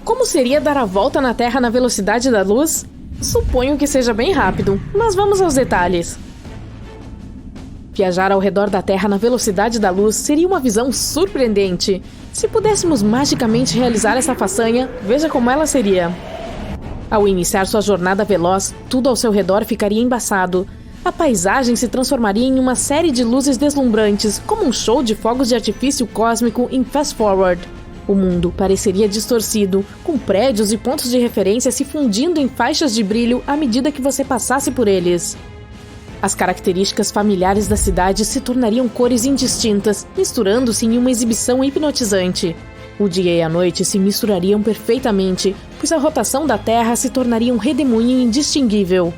Como seria dar a volta na Terra na velocidade da luz? Suponho que seja bem rápido, mas vamos aos detalhes. Viajar ao redor da Terra na velocidade da luz seria uma visão surpreendente. Se pudéssemos magicamente realizar essa façanha, veja como ela seria. Ao iniciar sua jornada veloz, tudo ao seu redor ficaria embaçado. A paisagem se transformaria em uma série de luzes deslumbrantes, como um show de fogos de artifício cósmico em Fast Forward. O mundo pareceria distorcido, com prédios e pontos de referência se fundindo em faixas de brilho à medida que você passasse por eles. As características familiares da cidade se tornariam cores indistintas, misturando-se em uma exibição hipnotizante. O dia e a noite se misturariam perfeitamente, pois a rotação da Terra se tornaria um redemoinho indistinguível.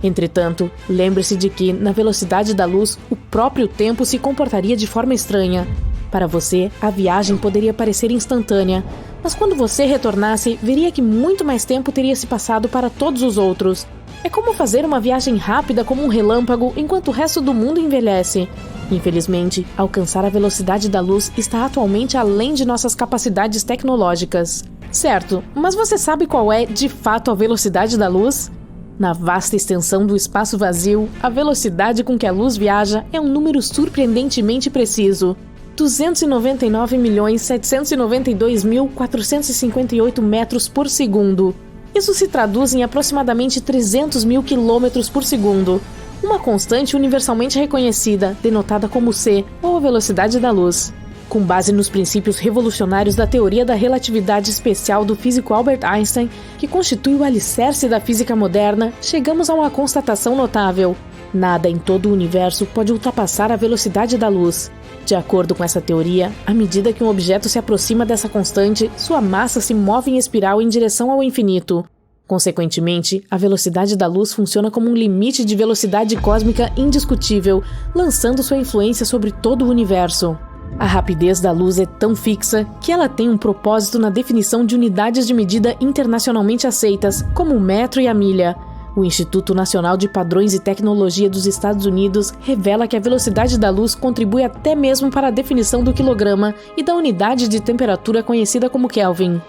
Entretanto, lembre-se de que, na velocidade da luz, o próprio tempo se comportaria de forma estranha. Para você, a viagem poderia parecer instantânea, mas quando você retornasse, veria que muito mais tempo teria se passado para todos os outros. É como fazer uma viagem rápida como um relâmpago enquanto o resto do mundo envelhece. Infelizmente, alcançar a velocidade da luz está atualmente além de nossas capacidades tecnológicas. Certo, mas você sabe qual é, de fato, a velocidade da luz? Na vasta extensão do espaço vazio, a velocidade com que a luz viaja é um número surpreendentemente preciso. 299.792.458 metros por segundo. Isso se traduz em aproximadamente 300 mil quilômetros por segundo, uma constante universalmente reconhecida, denotada como c, ou a velocidade da luz. Com base nos princípios revolucionários da teoria da relatividade especial do físico Albert Einstein, que constitui o alicerce da física moderna, chegamos a uma constatação notável. Nada em todo o universo pode ultrapassar a velocidade da luz. De acordo com essa teoria, à medida que um objeto se aproxima dessa constante, sua massa se move em espiral em direção ao infinito. Consequentemente, a velocidade da luz funciona como um limite de velocidade cósmica indiscutível, lançando sua influência sobre todo o universo. A rapidez da luz é tão fixa que ela tem um propósito na definição de unidades de medida internacionalmente aceitas, como o metro e a milha. O Instituto Nacional de Padrões e Tecnologia dos Estados Unidos revela que a velocidade da luz contribui até mesmo para a definição do quilograma e da unidade de temperatura conhecida como Kelvin.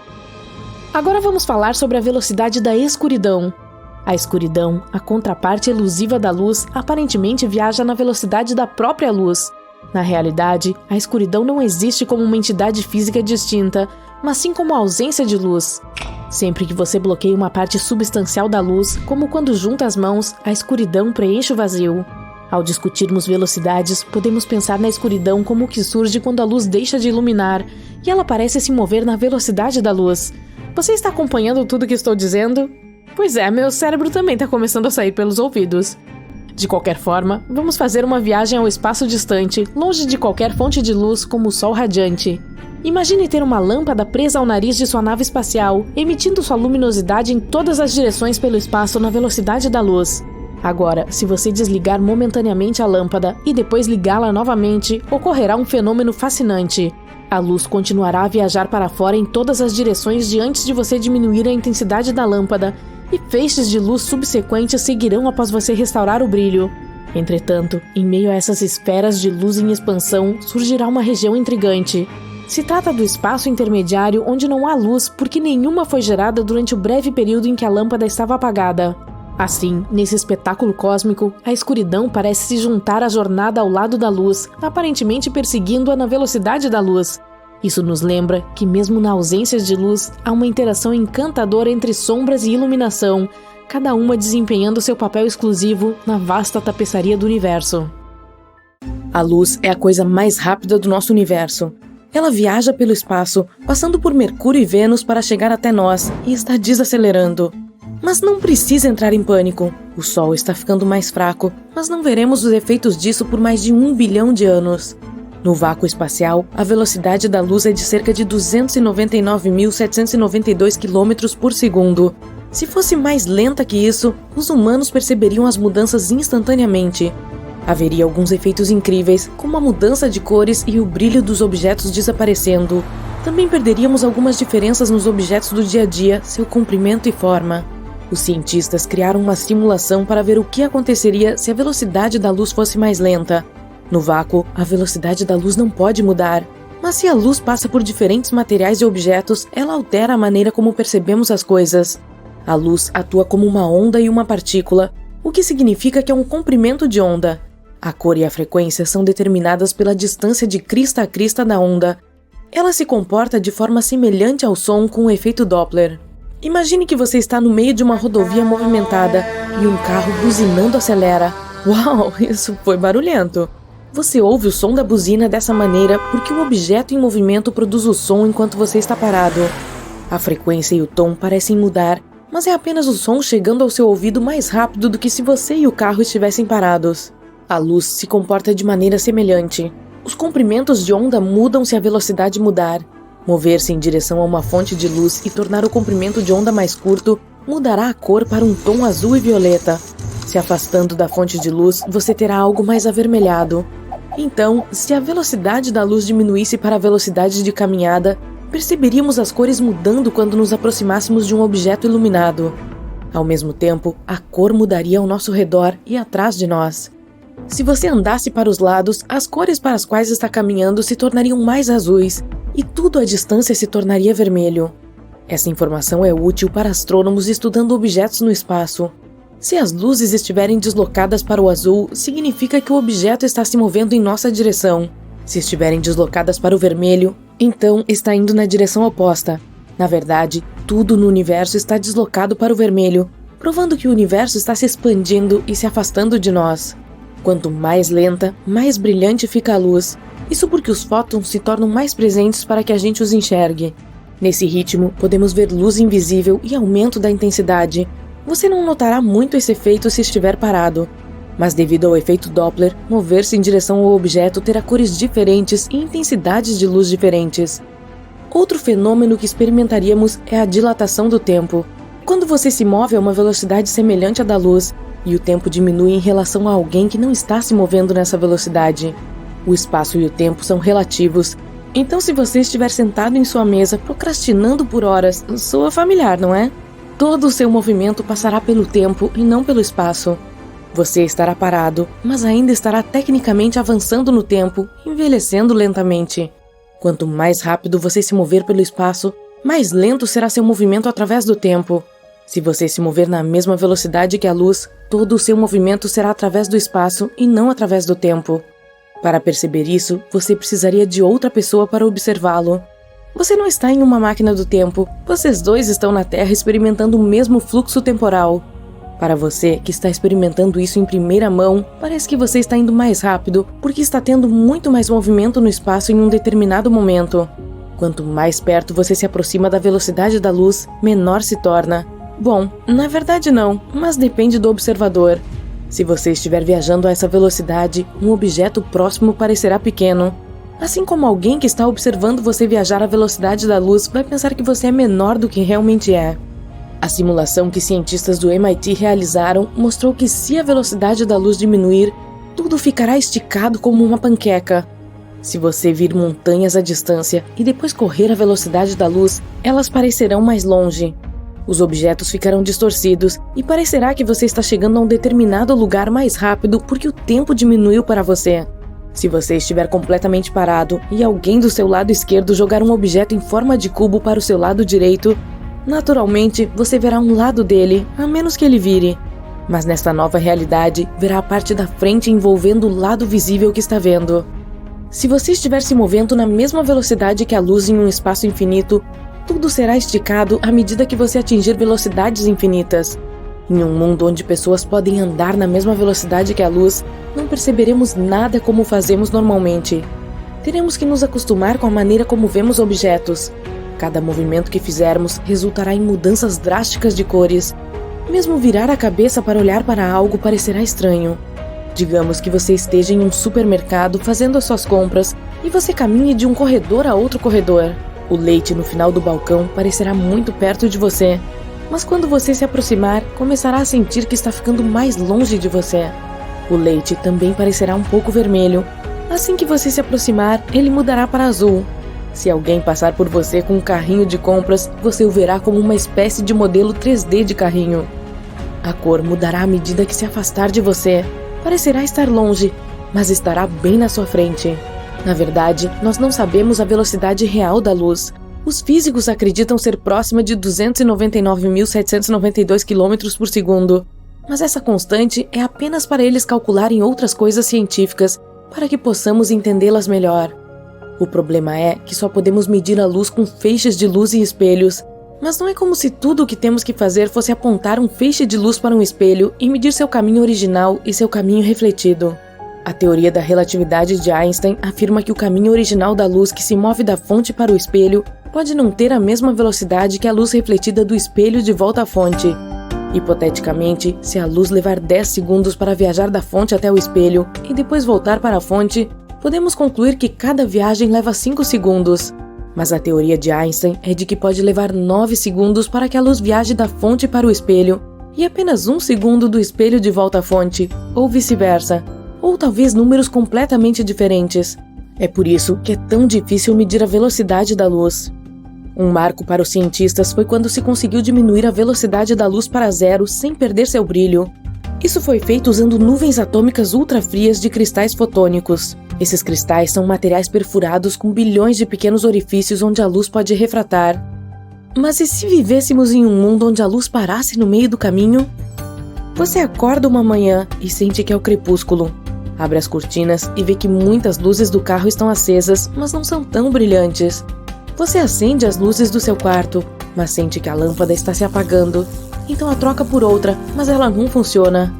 Agora vamos falar sobre a velocidade da escuridão. A escuridão, a contraparte elusiva da luz, aparentemente viaja na velocidade da própria luz. Na realidade, a escuridão não existe como uma entidade física distinta, mas sim como a ausência de luz. Sempre que você bloqueia uma parte substancial da luz, como quando junta as mãos, a escuridão preenche o vazio. Ao discutirmos velocidades, podemos pensar na escuridão como o que surge quando a luz deixa de iluminar, e ela parece se mover na velocidade da luz. Você está acompanhando tudo o que estou dizendo? Pois é, meu cérebro também está começando a sair pelos ouvidos. De qualquer forma, vamos fazer uma viagem ao espaço distante, longe de qualquer fonte de luz como o Sol radiante. Imagine ter uma lâmpada presa ao nariz de sua nave espacial, emitindo sua luminosidade em todas as direções pelo espaço na velocidade da luz. Agora, se você desligar momentaneamente a lâmpada e depois ligá-la novamente, ocorrerá um fenômeno fascinante. A luz continuará a viajar para fora em todas as direções de antes de você diminuir a intensidade da lâmpada, e feixes de luz subsequentes seguirão após você restaurar o brilho. Entretanto, em meio a essas esferas de luz em expansão, surgirá uma região intrigante. Se trata do espaço intermediário onde não há luz porque nenhuma foi gerada durante o breve período em que a lâmpada estava apagada. Assim, nesse espetáculo cósmico, a escuridão parece se juntar à jornada ao lado da luz, aparentemente perseguindo-a na velocidade da luz. Isso nos lembra que mesmo na ausência de luz, há uma interação encantadora entre sombras e iluminação, cada uma desempenhando seu papel exclusivo na vasta tapeçaria do universo. A luz é a coisa mais rápida do nosso universo. Ela viaja pelo espaço, passando por Mercúrio e Vênus para chegar até nós, e está desacelerando. Mas não precisa entrar em pânico. O Sol está ficando mais fraco, mas não veremos os efeitos disso por mais de 1 bilhão de anos. No vácuo espacial, a velocidade da luz é de cerca de 299.792 km por segundo. Se fosse mais lenta que isso, os humanos perceberiam as mudanças instantaneamente. Haveria alguns efeitos incríveis, como a mudança de cores e o brilho dos objetos desaparecendo. Também perderíamos algumas diferenças nos objetos do dia a dia, seu comprimento e forma. Os cientistas criaram uma simulação para ver o que aconteceria se a velocidade da luz fosse mais lenta. No vácuo, a velocidade da luz não pode mudar. Mas se a luz passa por diferentes materiais e objetos, ela altera a maneira como percebemos as coisas. A luz atua como uma onda e uma partícula, o que significa que é um comprimento de onda. A cor e a frequência são determinadas pela distância de crista a crista da onda. Ela se comporta de forma semelhante ao som com o efeito Doppler. Imagine que você está no meio de uma rodovia movimentada e um carro buzinando acelera. Uau, isso foi barulhento! Você ouve o som da buzina dessa maneira porque o objeto em movimento produz o som enquanto você está parado. A frequência e o tom parecem mudar, mas é apenas o som chegando ao seu ouvido mais rápido do que se você e o carro estivessem parados. A luz se comporta de maneira semelhante. Os comprimentos de onda mudam se a velocidade mudar. Mover-se em direção a uma fonte de luz e tornar o comprimento de onda mais curto mudará a cor para um tom azul e violeta. Se afastando da fonte de luz, você terá algo mais avermelhado. Então, se a velocidade da luz diminuísse para a velocidade de caminhada, perceberíamos as cores mudando quando nos aproximássemos de um objeto iluminado. Ao mesmo tempo, a cor mudaria ao nosso redor e atrás de nós. Se você andasse para os lados, as cores para as quais está caminhando se tornariam mais azuis, e tudo à distância se tornaria vermelho. Essa informação é útil para astrônomos estudando objetos no espaço. Se as luzes estiverem deslocadas para o azul, significa que o objeto está se movendo em nossa direção. Se estiverem deslocadas para o vermelho, então está indo na direção oposta. Na verdade, tudo no universo está deslocado para o vermelho, provando que o universo está se expandindo e se afastando de nós. Quanto mais lenta, mais brilhante fica a luz. Isso porque os fótons se tornam mais presentes para que a gente os enxergue. Nesse ritmo, podemos ver luz invisível e aumento da intensidade. Você não notará muito esse efeito se estiver parado. Mas devido ao efeito Doppler, mover-se em direção ao objeto terá cores diferentes e intensidades de luz diferentes. Outro fenômeno que experimentaríamos é a dilatação do tempo. Quando você se move a uma velocidade semelhante à da luz, e o tempo diminui em relação a alguém que não está se movendo nessa velocidade. O espaço e o tempo são relativos. Então, se você estiver sentado em sua mesa procrastinando por horas, soa familiar, não é? Todo o seu movimento passará pelo tempo e não pelo espaço. Você estará parado, mas ainda estará tecnicamente avançando no tempo, envelhecendo lentamente. Quanto mais rápido você se mover pelo espaço, mais lento será seu movimento através do tempo. Se você se mover na mesma velocidade que a luz, todo o seu movimento será através do espaço e não através do tempo. Para perceber isso, você precisaria de outra pessoa para observá-lo. Você não está em uma máquina do tempo, vocês dois estão na Terra experimentando o mesmo fluxo temporal. Para você, que está experimentando isso em primeira mão, parece que você está indo mais rápido, porque está tendo muito mais movimento no espaço em um determinado momento. Quanto mais perto você se aproxima da velocidade da luz, menor se torna. Bom, na verdade não, mas depende do observador. Se você estiver viajando a essa velocidade, um objeto próximo parecerá pequeno. Assim como alguém que está observando você viajar à velocidade da luz vai pensar que você é menor do que realmente é. A simulação que cientistas do MIT realizaram mostrou que se a velocidade da luz diminuir, tudo ficará esticado como uma panqueca. Se você vir montanhas à distância e depois correr à velocidade da luz, elas parecerão mais longe. Os objetos ficarão distorcidos e parecerá que você está chegando a um determinado lugar mais rápido porque o tempo diminuiu para você. Se você estiver completamente parado e alguém do seu lado esquerdo jogar um objeto em forma de cubo para o seu lado direito, naturalmente você verá um lado dele, a menos que ele vire. Mas nesta nova realidade, verá a parte da frente envolvendo o lado visível que está vendo. Se você estiver se movendo na mesma velocidade que a luz em um espaço infinito, tudo será esticado à medida que você atingir velocidades infinitas. Em um mundo onde pessoas podem andar na mesma velocidade que a luz, não perceberemos nada como fazemos normalmente. Teremos que nos acostumar com a maneira como vemos objetos. Cada movimento que fizermos resultará em mudanças drásticas de cores. Mesmo virar a cabeça para olhar para algo parecerá estranho. Digamos que você esteja em um supermercado fazendo as suas compras e você caminhe de um corredor a outro corredor. O leite no final do balcão parecerá muito perto de você, mas quando você se aproximar, começará a sentir que está ficando mais longe de você. O leite também parecerá um pouco vermelho. Assim que você se aproximar, ele mudará para azul. Se alguém passar por você com um carrinho de compras, você o verá como uma espécie de modelo 3D de carrinho. A cor mudará à medida que se afastar de você. Parecerá estar longe, mas estará bem na sua frente. Na verdade, nós não sabemos a velocidade real da luz. Os físicos acreditam ser próxima de 299.792 km por segundo, mas essa constante é apenas para eles calcularem outras coisas científicas para que possamos entendê-las melhor. O problema é que só podemos medir a luz com feixes de luz e espelhos, mas não é como se tudo o que temos que fazer fosse apontar um feixe de luz para um espelho e medir seu caminho original e seu caminho refletido. A teoria da relatividade de Einstein afirma que o caminho original da luz que se move da fonte para o espelho pode não ter a mesma velocidade que a luz refletida do espelho de volta à fonte. Hipoteticamente, se a luz levar 10 segundos para viajar da fonte até o espelho e depois voltar para a fonte, podemos concluir que cada viagem leva 5 segundos. Mas a teoria de Einstein é de que pode levar 9 segundos para que a luz viaje da fonte para o espelho e apenas 1 segundo do espelho de volta à fonte, ou vice-versa, ou talvez números completamente diferentes. É por isso que é tão difícil medir a velocidade da luz. Um marco para os cientistas foi quando se conseguiu diminuir a velocidade da luz para zero sem perder seu brilho. Isso foi feito usando nuvens atômicas ultrafrias de cristais fotônicos. Esses cristais são materiais perfurados com bilhões de pequenos orifícios onde a luz pode refratar. Mas e se vivêssemos em um mundo onde a luz parasse no meio do caminho? Você acorda uma manhã e sente que é o crepúsculo. Abre as cortinas e vê que muitas luzes do carro estão acesas, mas não são tão brilhantes. Você acende as luzes do seu quarto, mas sente que a lâmpada está se apagando. Então a troca por outra, mas ela não funciona.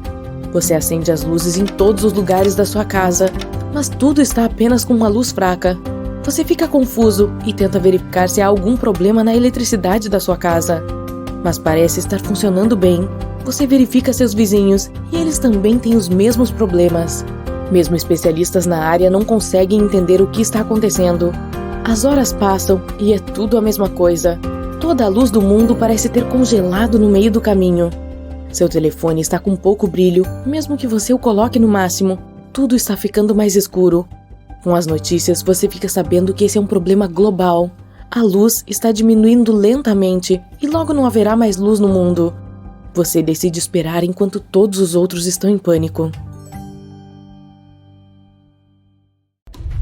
Você acende as luzes em todos os lugares da sua casa, mas tudo está apenas com uma luz fraca. Você fica confuso e tenta verificar se há algum problema na eletricidade da sua casa. Mas parece estar funcionando bem. Você verifica seus vizinhos e eles também têm os mesmos problemas. Mesmo especialistas na área não conseguem entender o que está acontecendo. As horas passam e é tudo a mesma coisa. Toda a luz do mundo parece ter congelado no meio do caminho. Seu telefone está com pouco brilho, mesmo que você o coloque no máximo. Tudo está ficando mais escuro. Com as notícias, você fica sabendo que esse é um problema global. A luz está diminuindo lentamente e logo não haverá mais luz no mundo. Você decide esperar enquanto todos os outros estão em pânico.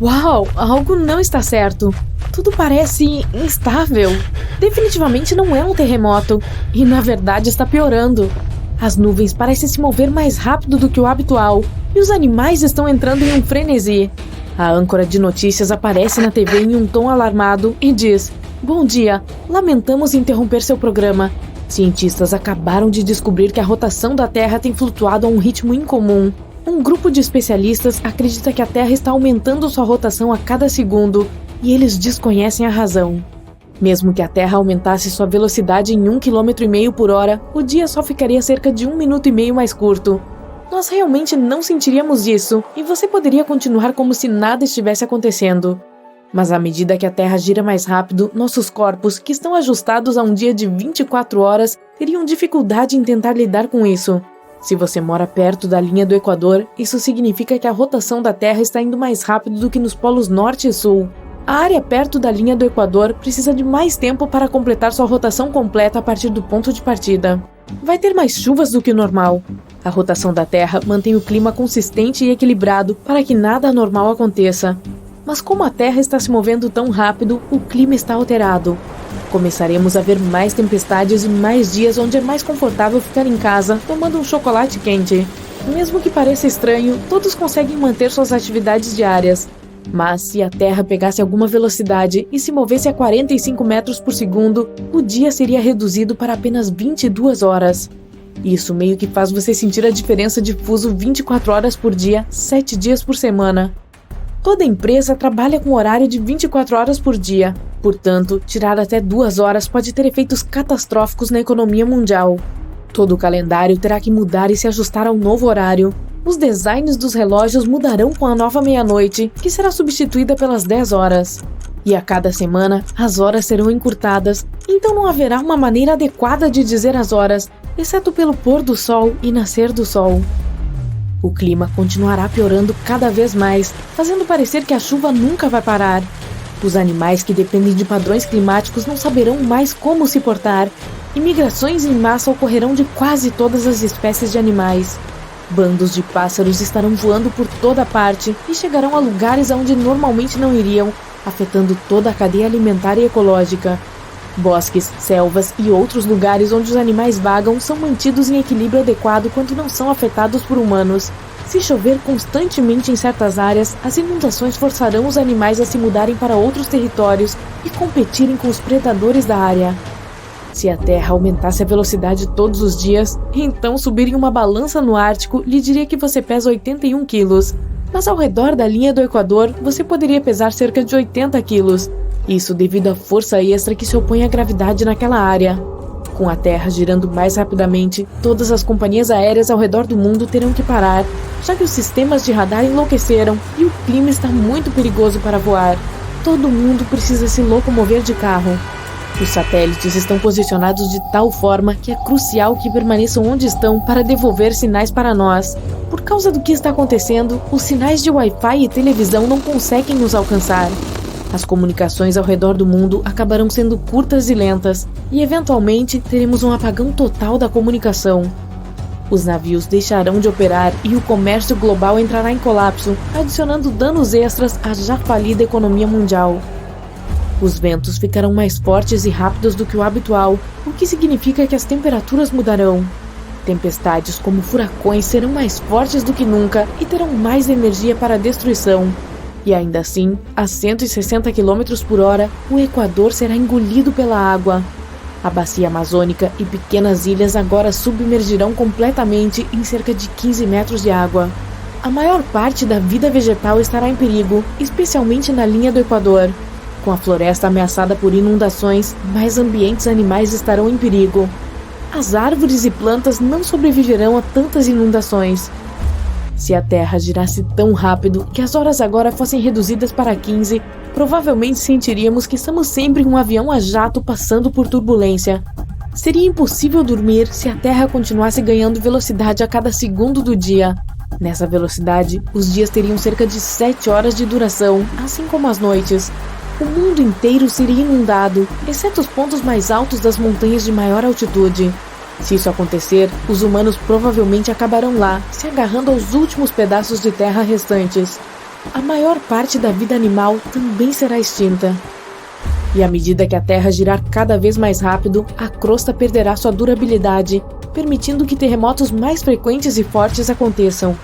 Uau, algo não está certo. Tudo parece instável. Definitivamente não é um terremoto. E na verdade está piorando. As nuvens parecem se mover mais rápido do que o habitual. E os animais estão entrando em um frenesi. A âncora de notícias aparece na TV em um tom alarmado e diz: "Bom dia, lamentamos interromper seu programa. Cientistas acabaram de descobrir que a rotação da Terra tem flutuado a um ritmo incomum. Um grupo de especialistas acredita que a Terra está aumentando sua rotação a cada segundo, e eles desconhecem a razão. Mesmo que a Terra aumentasse sua velocidade em 1,5 km por hora, o dia só ficaria cerca de 1,5 minuto mais curto. Nós realmente não sentiríamos isso, e você poderia continuar como se nada estivesse acontecendo. Mas à medida que a Terra gira mais rápido, nossos corpos, que estão ajustados a um dia de 24 horas, teriam dificuldade em tentar lidar com isso. Se você mora perto da linha do Equador, isso significa que a rotação da Terra está indo mais rápido do que nos polos norte e sul. A área perto da linha do Equador precisa de mais tempo para completar sua rotação completa a partir do ponto de partida. Vai ter mais chuvas do que o normal. A rotação da Terra mantém o clima consistente e equilibrado para que nada anormal aconteça. Mas como a Terra está se movendo tão rápido, o clima está alterado. Começaremos a ver mais tempestades e mais dias onde é mais confortável ficar em casa tomando um chocolate quente. Mesmo que pareça estranho, todos conseguem manter suas atividades diárias. Mas se a Terra pegasse alguma velocidade e se movesse a 45 metros por segundo, o dia seria reduzido para apenas 22 horas. Isso meio que faz você sentir a diferença de fuso 24 horas por dia, 7 dias por semana. Toda empresa trabalha com horário de 24 horas por dia. Portanto, tirar até 2 horas pode ter efeitos catastróficos na economia mundial. Todo o calendário terá que mudar e se ajustar ao novo horário. Os designs dos relógios mudarão com a nova meia-noite, que será substituída pelas 10 horas. E a cada semana, as horas serão encurtadas, então não haverá uma maneira adequada de dizer as horas, exceto pelo pôr do sol e nascer do sol. O clima continuará piorando cada vez mais, fazendo parecer que a chuva nunca vai parar. Os animais que dependem de padrões climáticos não saberão mais como se portar. E migrações em massa ocorrerão de quase todas as espécies de animais. Bandos de pássaros estarão voando por toda parte e chegarão a lugares aonde normalmente não iriam, afetando toda a cadeia alimentar e ecológica. Bosques, selvas e outros lugares onde os animais vagam são mantidos em equilíbrio adequado quando não são afetados por humanos. Se chover constantemente em certas áreas, as inundações forçarão os animais a se mudarem para outros territórios e competirem com os predadores da área. Se a Terra aumentasse a velocidade todos os dias, então subir em uma balança no Ártico lhe diria que você pesa 81 quilos. Mas ao redor da linha do Equador, você poderia pesar cerca de 80 quilos. Isso devido à força extra que se opõe à gravidade naquela área. Com a Terra girando mais rapidamente, todas as companhias aéreas ao redor do mundo terão que parar, já que os sistemas de radar enlouqueceram e o clima está muito perigoso para voar. Todo mundo precisa se locomover de carro. Os satélites estão posicionados de tal forma que é crucial que permaneçam onde estão para devolver sinais para nós. Por causa do que está acontecendo, os sinais de Wi-Fi e televisão não conseguem nos alcançar. As comunicações ao redor do mundo acabarão sendo curtas e lentas, e eventualmente teremos um apagão total da comunicação. Os navios deixarão de operar e o comércio global entrará em colapso, adicionando danos extras à já falida economia mundial. Os ventos ficarão mais fortes e rápidos do que o habitual, o que significa que as temperaturas mudarão. Tempestades como furacões serão mais fortes do que nunca e terão mais energia para a destruição. E ainda assim, a 160 km por hora, o Equador será engolido pela água. A bacia amazônica e pequenas ilhas agora submergirão completamente em cerca de 15 metros de água. A maior parte da vida vegetal estará em perigo, especialmente na linha do Equador. Com a floresta ameaçada por inundações, mais ambientes animais estarão em perigo. As árvores e plantas não sobreviverão a tantas inundações. Se a Terra girasse tão rápido que as horas agora fossem reduzidas para 15, provavelmente sentiríamos que estamos sempre em um avião a jato passando por turbulência. Seria impossível dormir se a Terra continuasse ganhando velocidade a cada segundo do dia. Nessa velocidade, os dias teriam cerca de 7 horas de duração, assim como as noites. O mundo inteiro seria inundado, exceto os pontos mais altos das montanhas de maior altitude. Se isso acontecer, os humanos provavelmente acabarão lá, se agarrando aos últimos pedaços de terra restantes. A maior parte da vida animal também será extinta. E à medida que a Terra girar cada vez mais rápido, a crosta perderá sua durabilidade, permitindo que terremotos mais frequentes e fortes aconteçam.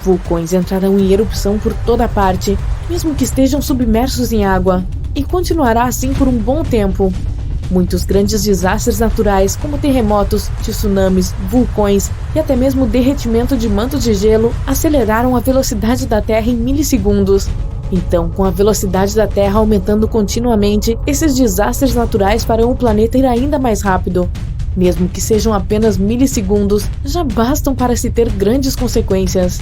Vulcões entrarão em erupção por toda parte, mesmo que estejam submersos em água, e continuará assim por um bom tempo. Muitos grandes desastres naturais, como terremotos, tsunamis, vulcões e até mesmo derretimento de mantos de gelo, aceleraram a velocidade da Terra em milissegundos. Então, com a velocidade da Terra aumentando continuamente, esses desastres naturais farão o planeta ir ainda mais rápido. Mesmo que sejam apenas milissegundos, já bastam para se ter grandes consequências.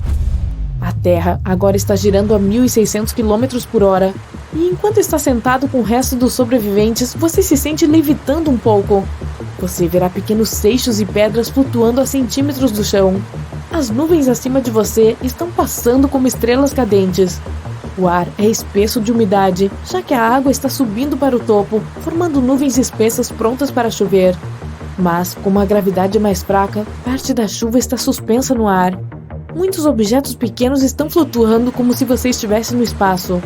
A Terra agora está girando a 1.600 km por hora, e enquanto está sentado com o resto dos sobreviventes, você se sente levitando um pouco. Você verá pequenos seixos e pedras flutuando a centímetros do chão. As nuvens acima de você estão passando como estrelas cadentes. O ar é espesso de umidade, já que a água está subindo para o topo, formando nuvens espessas prontas para chover. Mas, como a gravidade é mais fraca, parte da chuva está suspensa no ar. Muitos objetos pequenos estão flutuando como se você estivesse no espaço.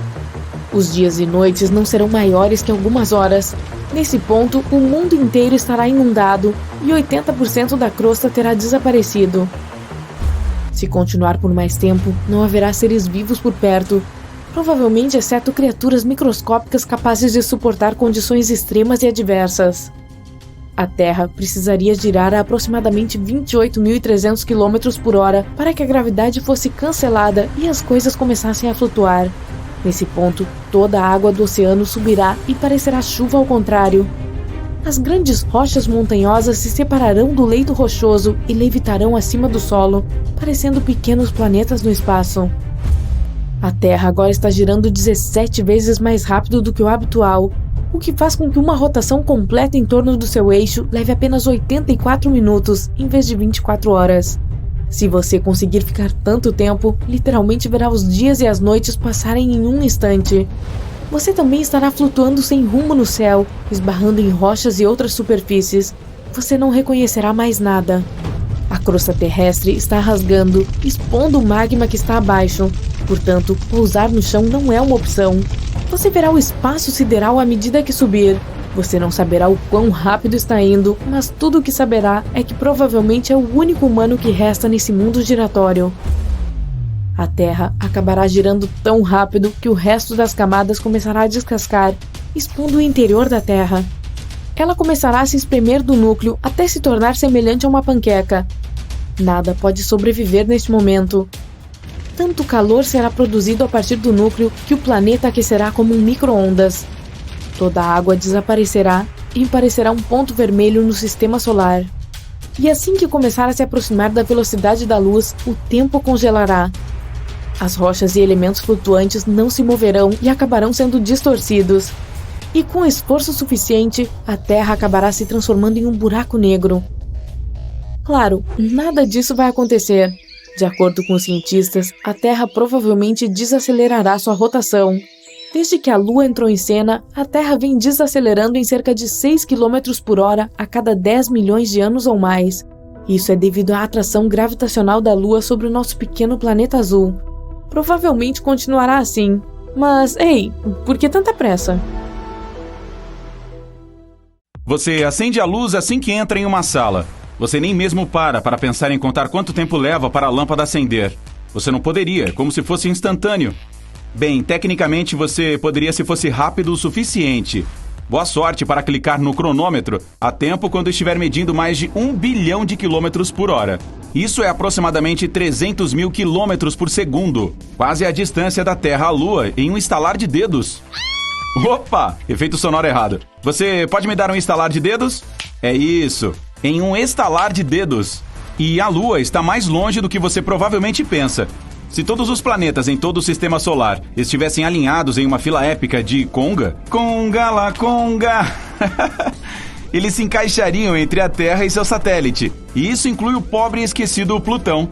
Os dias e noites não serão maiores que algumas horas. Nesse ponto, o mundo inteiro estará inundado e 80% da crosta terá desaparecido. Se continuar por mais tempo, não haverá seres vivos por perto, provavelmente exceto criaturas microscópicas capazes de suportar condições extremas e adversas. A Terra precisaria girar a aproximadamente 28.300 km por hora para que a gravidade fosse cancelada e as coisas começassem a flutuar. Nesse ponto, toda a água do oceano subirá e parecerá chuva ao contrário. As grandes rochas montanhosas se separarão do leito rochoso e levitarão acima do solo, parecendo pequenos planetas no espaço. A Terra agora está girando 17 vezes mais rápido do que o habitual, o que faz com que uma rotação completa em torno do seu eixo leve apenas 84 minutos, em vez de 24 horas. Se você conseguir ficar tanto tempo, literalmente verá os dias e as noites passarem em um instante. Você também estará flutuando sem rumo no céu, esbarrando em rochas e outras superfícies. Você não reconhecerá mais nada. A crosta terrestre está rasgando, expondo o magma que está abaixo. Portanto, pousar no chão não é uma opção. Você verá o espaço sideral à medida que subir. Você não saberá o quão rápido está indo, mas tudo o que saberá é que provavelmente é o único humano que resta nesse mundo giratório. A Terra acabará girando tão rápido que o resto das camadas começará a descascar, expondo o interior da Terra. Ela começará a se espremer do núcleo até se tornar semelhante a uma panqueca. Nada pode sobreviver neste momento. Tanto calor será produzido a partir do núcleo que o planeta aquecerá como um micro-ondas. Toda a água desaparecerá e parecerá um ponto vermelho no sistema solar. E assim que começar a se aproximar da velocidade da luz, o tempo congelará. As rochas e elementos flutuantes não se moverão e acabarão sendo distorcidos. E com esforço suficiente, a Terra acabará se transformando em um buraco negro. Claro, nada disso vai acontecer. De acordo com os cientistas, a Terra provavelmente desacelerará sua rotação. Desde que a Lua entrou em cena, a Terra vem desacelerando em cerca de 6 km por hora a cada 10 milhões de anos ou mais. Isso é devido à atração gravitacional da Lua sobre o nosso pequeno planeta azul. Provavelmente continuará assim. Mas, ei, por que tanta pressa? Você acende a luz assim que entra em uma sala. Você nem mesmo para pensar em contar quanto tempo leva para a lâmpada acender. Você não poderia, como se fosse instantâneo. Bem, tecnicamente você poderia se fosse rápido o suficiente. Boa sorte para clicar no cronômetro a tempo quando estiver medindo mais de 1 bilhão de quilômetros por hora. Isso é aproximadamente 300 mil quilômetros por segundo, quase a distância da Terra à Lua em um estalar de dedos. Opa! Efeito sonoro errado. Você pode me dar um estalar de dedos? É isso, em um estalar de dedos. E a Lua está mais longe do que você provavelmente pensa. Se todos os planetas em todo o sistema solar estivessem alinhados em uma fila épica de conga, conga la conga, eles se encaixariam entre a Terra e seu satélite. E isso inclui o pobre e esquecido Plutão.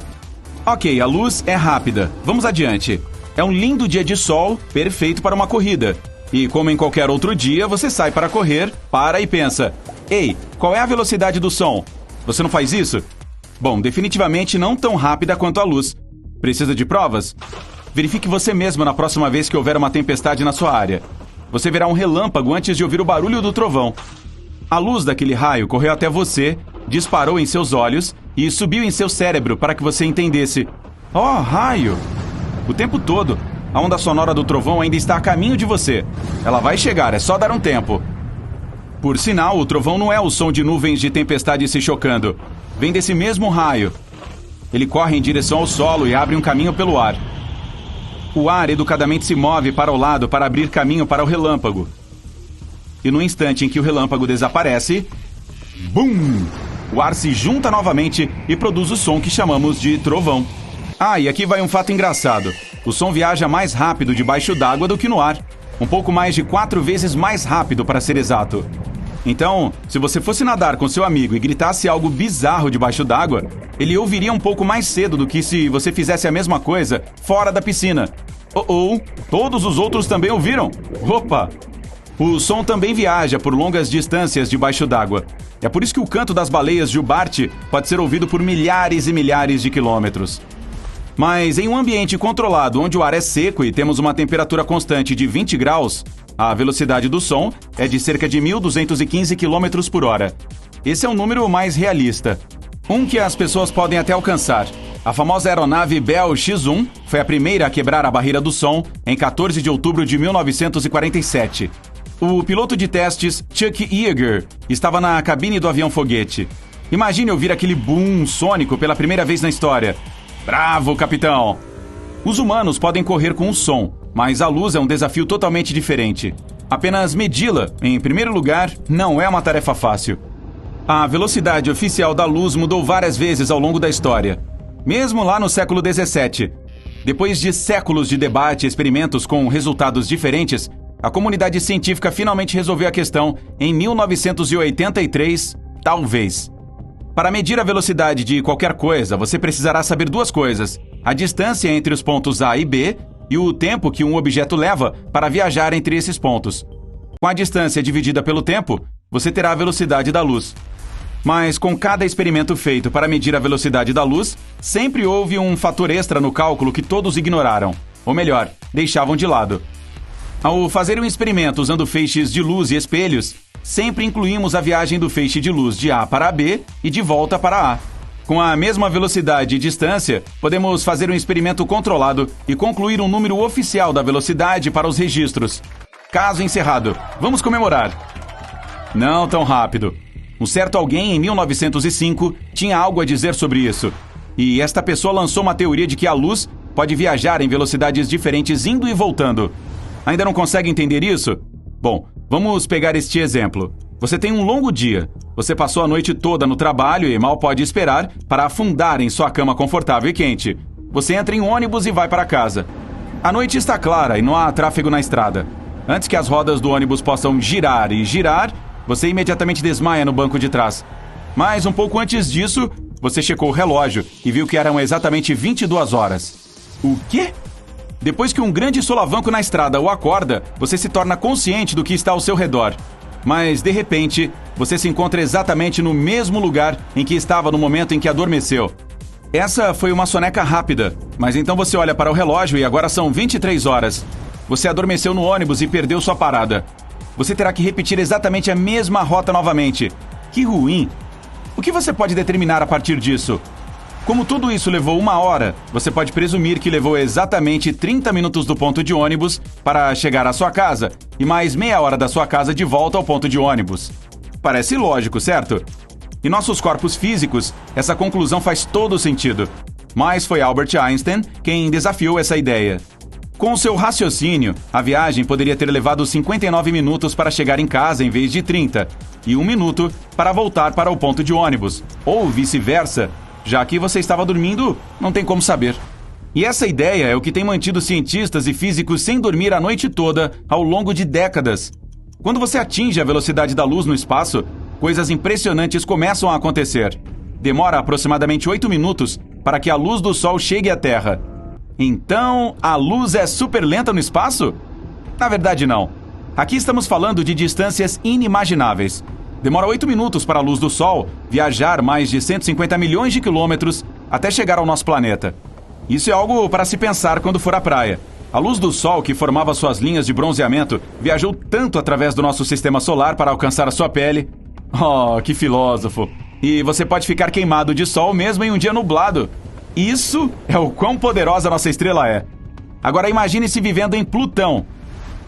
Ok, a luz é rápida. Vamos adiante. É um lindo dia de sol, perfeito para uma corrida. E como em qualquer outro dia, você sai para correr, para e pensa: ei, qual é a velocidade do som? Você não faz isso? Bom, definitivamente não tão rápida quanto a luz. Precisa de provas? Verifique você mesmo na próxima vez que houver uma tempestade na sua área. Você verá um relâmpago antes de ouvir o barulho do trovão. A luz daquele raio correu até você, disparou em seus olhos e subiu em seu cérebro para que você entendesse. Oh, raio! O tempo todo, a onda sonora do trovão ainda está a caminho de você. Ela vai chegar, é só dar um tempo. Por sinal, o trovão não é o som de nuvens de tempestade se chocando. Vem desse mesmo raio. Ele corre em direção ao solo e abre um caminho pelo ar. O ar educadamente se move para o lado para abrir caminho para o relâmpago. E no instante em que o relâmpago desaparece, BUM! O ar se junta novamente e produz o som que chamamos de trovão. Ah, e aqui vai um fato engraçado. O som viaja mais rápido debaixo d'água do que no ar. Um pouco mais de 4 vezes mais rápido, para ser exato. Então, se você fosse nadar com seu amigo e gritasse algo bizarro debaixo d'água, ele ouviria um pouco mais cedo do que se você fizesse a mesma coisa fora da piscina. Todos os outros também ouviram? Opa! O som também viaja por longas distâncias debaixo d'água. É por isso que o canto das baleias jubarte pode ser ouvido por milhares e milhares de quilômetros. Mas em um ambiente controlado onde o ar é seco e temos uma temperatura constante de 20 graus, a velocidade do som é de cerca de 1.215 km por hora. Esse é um número mais realista. Um que as pessoas podem até alcançar. A famosa aeronave Bell X-1 foi a primeira a quebrar a barreira do som em 14 de outubro de 1947. O piloto de testes Chuck Yeager estava na cabine do avião-foguete. Imagine ouvir aquele boom sônico pela primeira vez na história. Bravo, capitão! Os humanos podem correr com o som, mas a luz é um desafio totalmente diferente. Apenas medi-la, em primeiro lugar, não é uma tarefa fácil. A velocidade oficial da luz mudou várias vezes ao longo da história, mesmo lá no século XVII. Depois de séculos de debate e experimentos com resultados diferentes, a comunidade científica finalmente resolveu a questão em 1983, talvez. Para medir a velocidade de qualquer coisa, você precisará saber duas coisas: a distância entre os pontos A e B e o tempo que um objeto leva para viajar entre esses pontos. Com a distância dividida pelo tempo, você terá a velocidade da luz. Mas com cada experimento feito para medir a velocidade da luz, sempre houve um fator extra no cálculo que todos ignoraram. Ou melhor, deixavam de lado. Ao fazer um experimento usando feixes de luz e espelhos, sempre incluímos a viagem do feixe de luz de A para B e de volta para A. Com a mesma velocidade e distância, podemos fazer um experimento controlado e concluir um número oficial da velocidade para os registros. Caso encerrado. Vamos comemorar. Não tão rápido. Um certo alguém, em 1905, tinha algo a dizer sobre isso. E esta pessoa lançou uma teoria de que a luz pode viajar em velocidades diferentes indo e voltando. Ainda não consegue entender isso? Bom, vamos pegar este exemplo. Você tem um longo dia. Você passou a noite toda no trabalho e mal pode esperar para afundar em sua cama confortável e quente. Você entra em um ônibus e vai para casa. A noite está clara e não há tráfego na estrada. Antes que as rodas do ônibus possam girar e girar, você imediatamente desmaia no banco de trás. Mas um pouco antes disso, você checou o relógio e viu que eram exatamente 22 horas. O quê? Depois que um grande solavanco na estrada o acorda, você se torna consciente do que está ao seu redor. Mas, de repente, você se encontra exatamente no mesmo lugar em que estava no momento em que adormeceu. Essa foi uma soneca rápida, mas então você olha para o relógio e agora são 23 horas. Você adormeceu no ônibus e perdeu sua parada. Você terá que repetir exatamente a mesma rota novamente. Que ruim! O que você pode determinar a partir disso? Como tudo isso levou 1 hora, você pode presumir que levou exatamente 30 minutos do ponto de ônibus para chegar à sua casa e mais meia hora da sua casa de volta ao ponto de ônibus. Parece lógico, certo? Em nossos corpos físicos, essa conclusão faz todo sentido. Mas foi Albert Einstein quem desafiou essa ideia. Com seu raciocínio, a viagem poderia ter levado 59 minutos para chegar em casa em vez de 30, e 1 minuto para voltar para o ponto de ônibus, ou vice-versa. Já que você estava dormindo, não tem como saber. E essa ideia é o que tem mantido cientistas e físicos sem dormir a noite toda ao longo de décadas. Quando você atinge a velocidade da luz no espaço, coisas impressionantes começam a acontecer. Demora aproximadamente 8 minutos para que a luz do Sol chegue à Terra. Então, a luz é super lenta no espaço? Na verdade, não. Aqui estamos falando de distâncias inimagináveis. Demora 8 minutos para a luz do Sol viajar mais de 150 milhões de quilômetros até chegar ao nosso planeta. Isso é algo para se pensar quando for à praia. A luz do Sol, que formava suas linhas de bronzeamento, viajou tanto através do nosso sistema solar para alcançar a sua pele. Oh, que filósofo! E você pode ficar queimado de sol mesmo em um dia nublado. Isso é o quão poderosa nossa estrela é. Agora imagine-se vivendo em Plutão.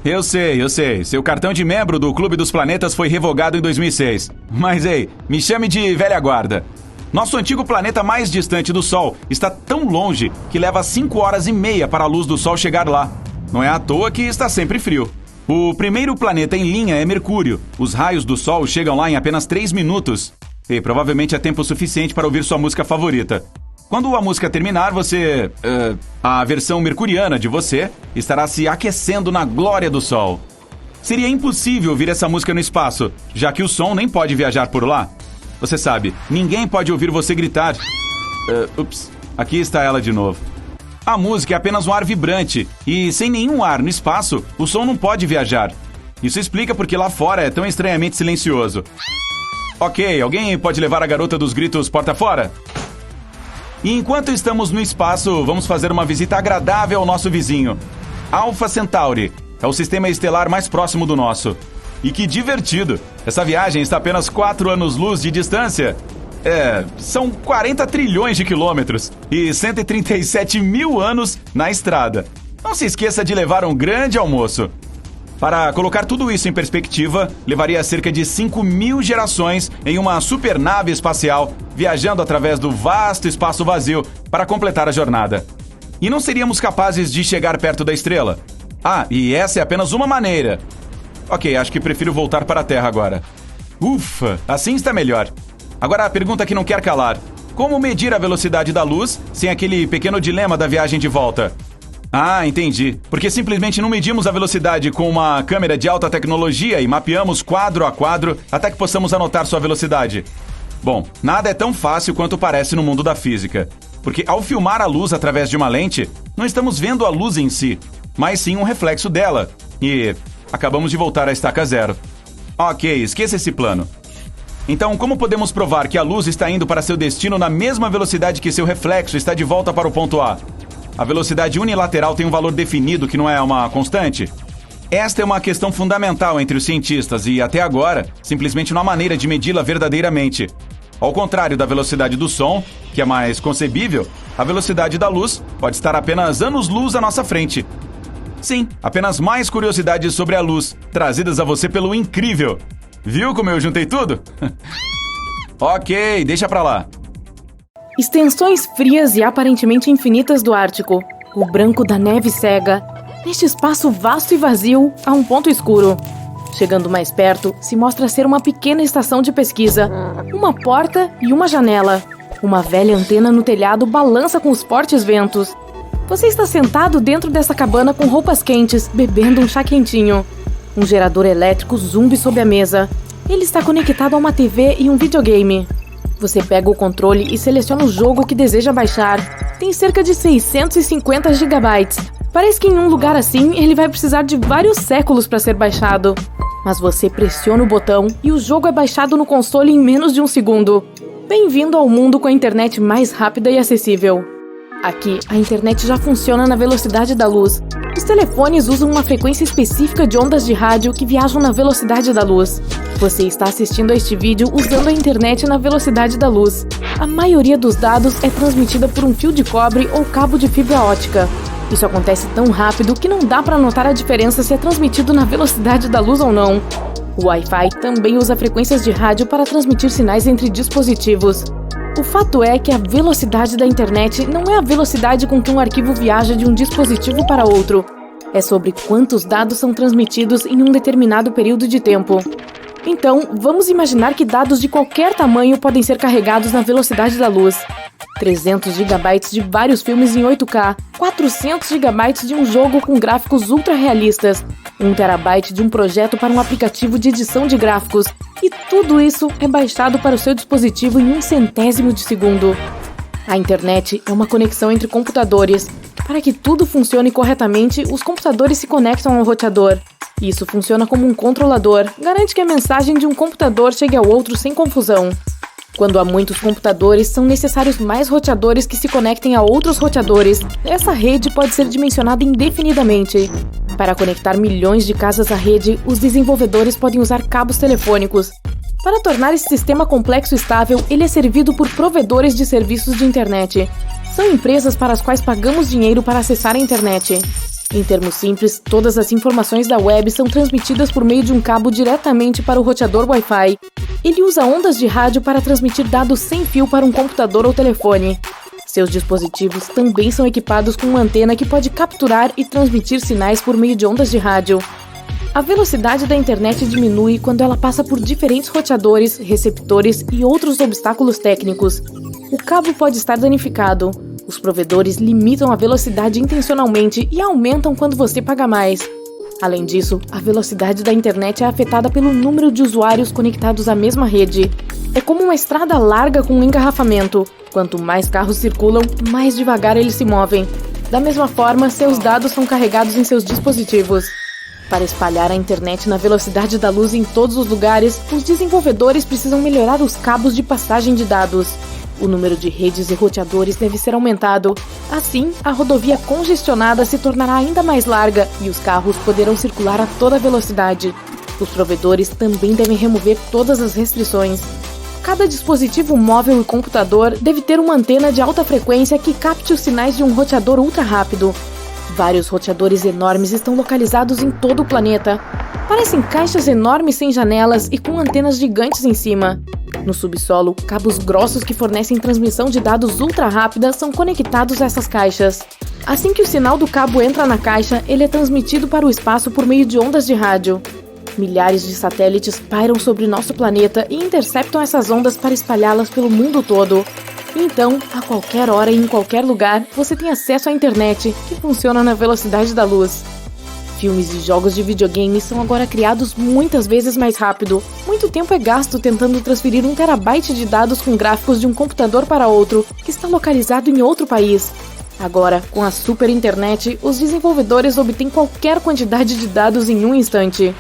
Eu sei. Seu cartão de membro do Clube dos Planetas foi revogado em 2006. Mas ei, me chame de velha guarda. Nosso antigo planeta mais distante do Sol está tão longe que leva 5 horas e meia para a luz do Sol chegar lá. Não é à toa que está sempre frio. O primeiro planeta em linha é Mercúrio. Os raios do Sol chegam lá em apenas 3 minutos. E provavelmente é tempo suficiente para ouvir sua música favorita. Quando a música terminar, a versão mercuriana de você estará se aquecendo na glória do Sol. Seria impossível ouvir essa música no espaço, já que o som nem pode viajar por lá. Você sabe, ninguém pode ouvir você gritar. Aqui está ela de novo. A música é apenas um ar vibrante, e sem nenhum ar no espaço, o som não pode viajar. Isso explica porque lá fora é tão estranhamente silencioso. Ok, alguém pode levar a garota dos gritos porta fora? E enquanto estamos no espaço, vamos fazer uma visita agradável ao nosso vizinho. Alpha Centauri é o sistema estelar mais próximo do nosso. E que divertido! Essa viagem está a apenas 4 anos-luz de distância. São 40 trilhões de quilômetros e 137 mil anos na estrada. Não se esqueça de levar um grande almoço. Para colocar tudo isso em perspectiva, levaria cerca de 5.000 gerações em uma supernave espacial, viajando através do vasto espaço vazio para completar a jornada. E não seríamos capazes de chegar perto da estrela. E essa é apenas uma maneira. Ok, acho que prefiro voltar para a Terra agora. Ufa, assim está melhor. Agora a pergunta que não quer calar. Como medir a velocidade da luz sem aquele pequeno dilema da viagem de volta? Entendi. Porque simplesmente não medimos a velocidade com uma câmera de alta tecnologia e mapeamos quadro a quadro até que possamos anotar sua velocidade. Bom, nada é tão fácil quanto parece no mundo da física. Porque ao filmar a luz através de uma lente, não estamos vendo a luz em si, mas sim um reflexo dela. E acabamos de voltar à estaca zero. Ok, esqueça esse plano. Então, como podemos provar que a luz está indo para seu destino na mesma velocidade que seu reflexo está de volta para o ponto A? A velocidade unilateral tem um valor definido que não é uma constante? Esta é uma questão fundamental entre os cientistas e, até agora, simplesmente não há maneira de medi-la verdadeiramente. Ao contrário da velocidade do som, que é mais concebível, a velocidade da luz pode estar apenas anos-luz à nossa frente. Sim, apenas mais curiosidades sobre a luz, trazidas a você pelo Incrível. Viu como eu juntei tudo? Ok, deixa pra lá. Extensões frias e aparentemente infinitas do Ártico. O branco da neve cega. Neste espaço vasto e vazio, há um ponto escuro. Chegando mais perto, se mostra ser uma pequena estação de pesquisa. Uma porta e uma janela. Uma velha antena no telhado balança com os fortes ventos. Você está sentado dentro dessa cabana com roupas quentes, bebendo um chá quentinho. Um gerador elétrico zumbi sob a mesa. Ele está conectado a uma TV e um videogame. Você pega o controle e seleciona o jogo que deseja baixar. Tem cerca de 650 GB. Parece que em um lugar assim, ele vai precisar de vários séculos para ser baixado. Mas você pressiona o botão e o jogo é baixado no console em menos de um segundo. Bem-vindo ao mundo com a internet mais rápida e acessível. Aqui, a internet já funciona na velocidade da luz. Os telefones usam uma frequência específica de ondas de rádio que viajam na velocidade da luz. Você está assistindo a este vídeo usando a internet na velocidade da luz. A maioria dos dados é transmitida por um fio de cobre ou cabo de fibra ótica. Isso acontece tão rápido que não dá para notar a diferença se é transmitido na velocidade da luz ou não. O Wi-Fi também usa frequências de rádio para transmitir sinais entre dispositivos. O fato é que a velocidade da internet não é a velocidade com que um arquivo viaja de um dispositivo para outro. É sobre quantos dados são transmitidos em um determinado período de tempo. Então, vamos imaginar que dados de qualquer tamanho podem ser carregados na velocidade da luz. 300 GB de vários filmes em 8K, 400 GB de um jogo com gráficos ultra realistas, 1 TB de um projeto para um aplicativo de edição de gráficos, e tudo isso é baixado para o seu dispositivo em 1/100º de segundo. A internet é uma conexão entre computadores. Para que tudo funcione corretamente, os computadores se conectam ao roteador. Isso funciona como um controlador, garante que a mensagem de um computador chegue ao outro sem confusão. Quando há muitos computadores, são necessários mais roteadores que se conectem a outros roteadores. Essa rede pode ser dimensionada indefinidamente. Para conectar milhões de casas à rede, os desenvolvedores podem usar cabos telefônicos. Para tornar esse sistema complexo e estável, ele é servido por provedores de serviços de internet. São empresas para as quais pagamos dinheiro para acessar a internet. Em termos simples, todas as informações da web são transmitidas por meio de um cabo diretamente para o roteador Wi-Fi. Ele usa ondas de rádio para transmitir dados sem fio para um computador ou telefone. Seus dispositivos também são equipados com uma antena que pode capturar e transmitir sinais por meio de ondas de rádio. A velocidade da internet diminui quando ela passa por diferentes roteadores, receptores e outros obstáculos técnicos. O cabo pode estar danificado. Os provedores limitam a velocidade intencionalmente e aumentam quando você paga mais. Além disso, a velocidade da internet é afetada pelo número de usuários conectados à mesma rede. É como uma estrada larga com um engarrafamento. Quanto mais carros circulam, mais devagar eles se movem. Da mesma forma, seus dados são carregados em seus dispositivos. Para espalhar a internet na velocidade da luz em todos os lugares, os desenvolvedores precisam melhorar os cabos de passagem de dados. O número de redes e roteadores deve ser aumentado. Assim, a rodovia congestionada se tornará ainda mais larga e os carros poderão circular a toda velocidade. Os provedores também devem remover todas as restrições. Cada dispositivo móvel e computador deve ter uma antena de alta frequência que capte os sinais de um roteador ultra rápido. Vários roteadores enormes estão localizados em todo o planeta. Parecem caixas enormes sem janelas e com antenas gigantes em cima. No subsolo, cabos grossos que fornecem transmissão de dados ultra rápida são conectados a essas caixas. Assim que o sinal do cabo entra na caixa, ele é transmitido para o espaço por meio de ondas de rádio. Milhares de satélites pairam sobre nosso planeta e interceptam essas ondas para espalhá-las pelo mundo todo. Então, a qualquer hora e em qualquer lugar, você tem acesso à internet, que funciona na velocidade da luz. Filmes e jogos de videogame são agora criados muitas vezes mais rápido. Muito tempo é gasto tentando transferir 1 TB de dados com gráficos de um computador para outro, que está localizado em outro país. Agora, com a super internet, os desenvolvedores obtêm qualquer quantidade de dados em um instante.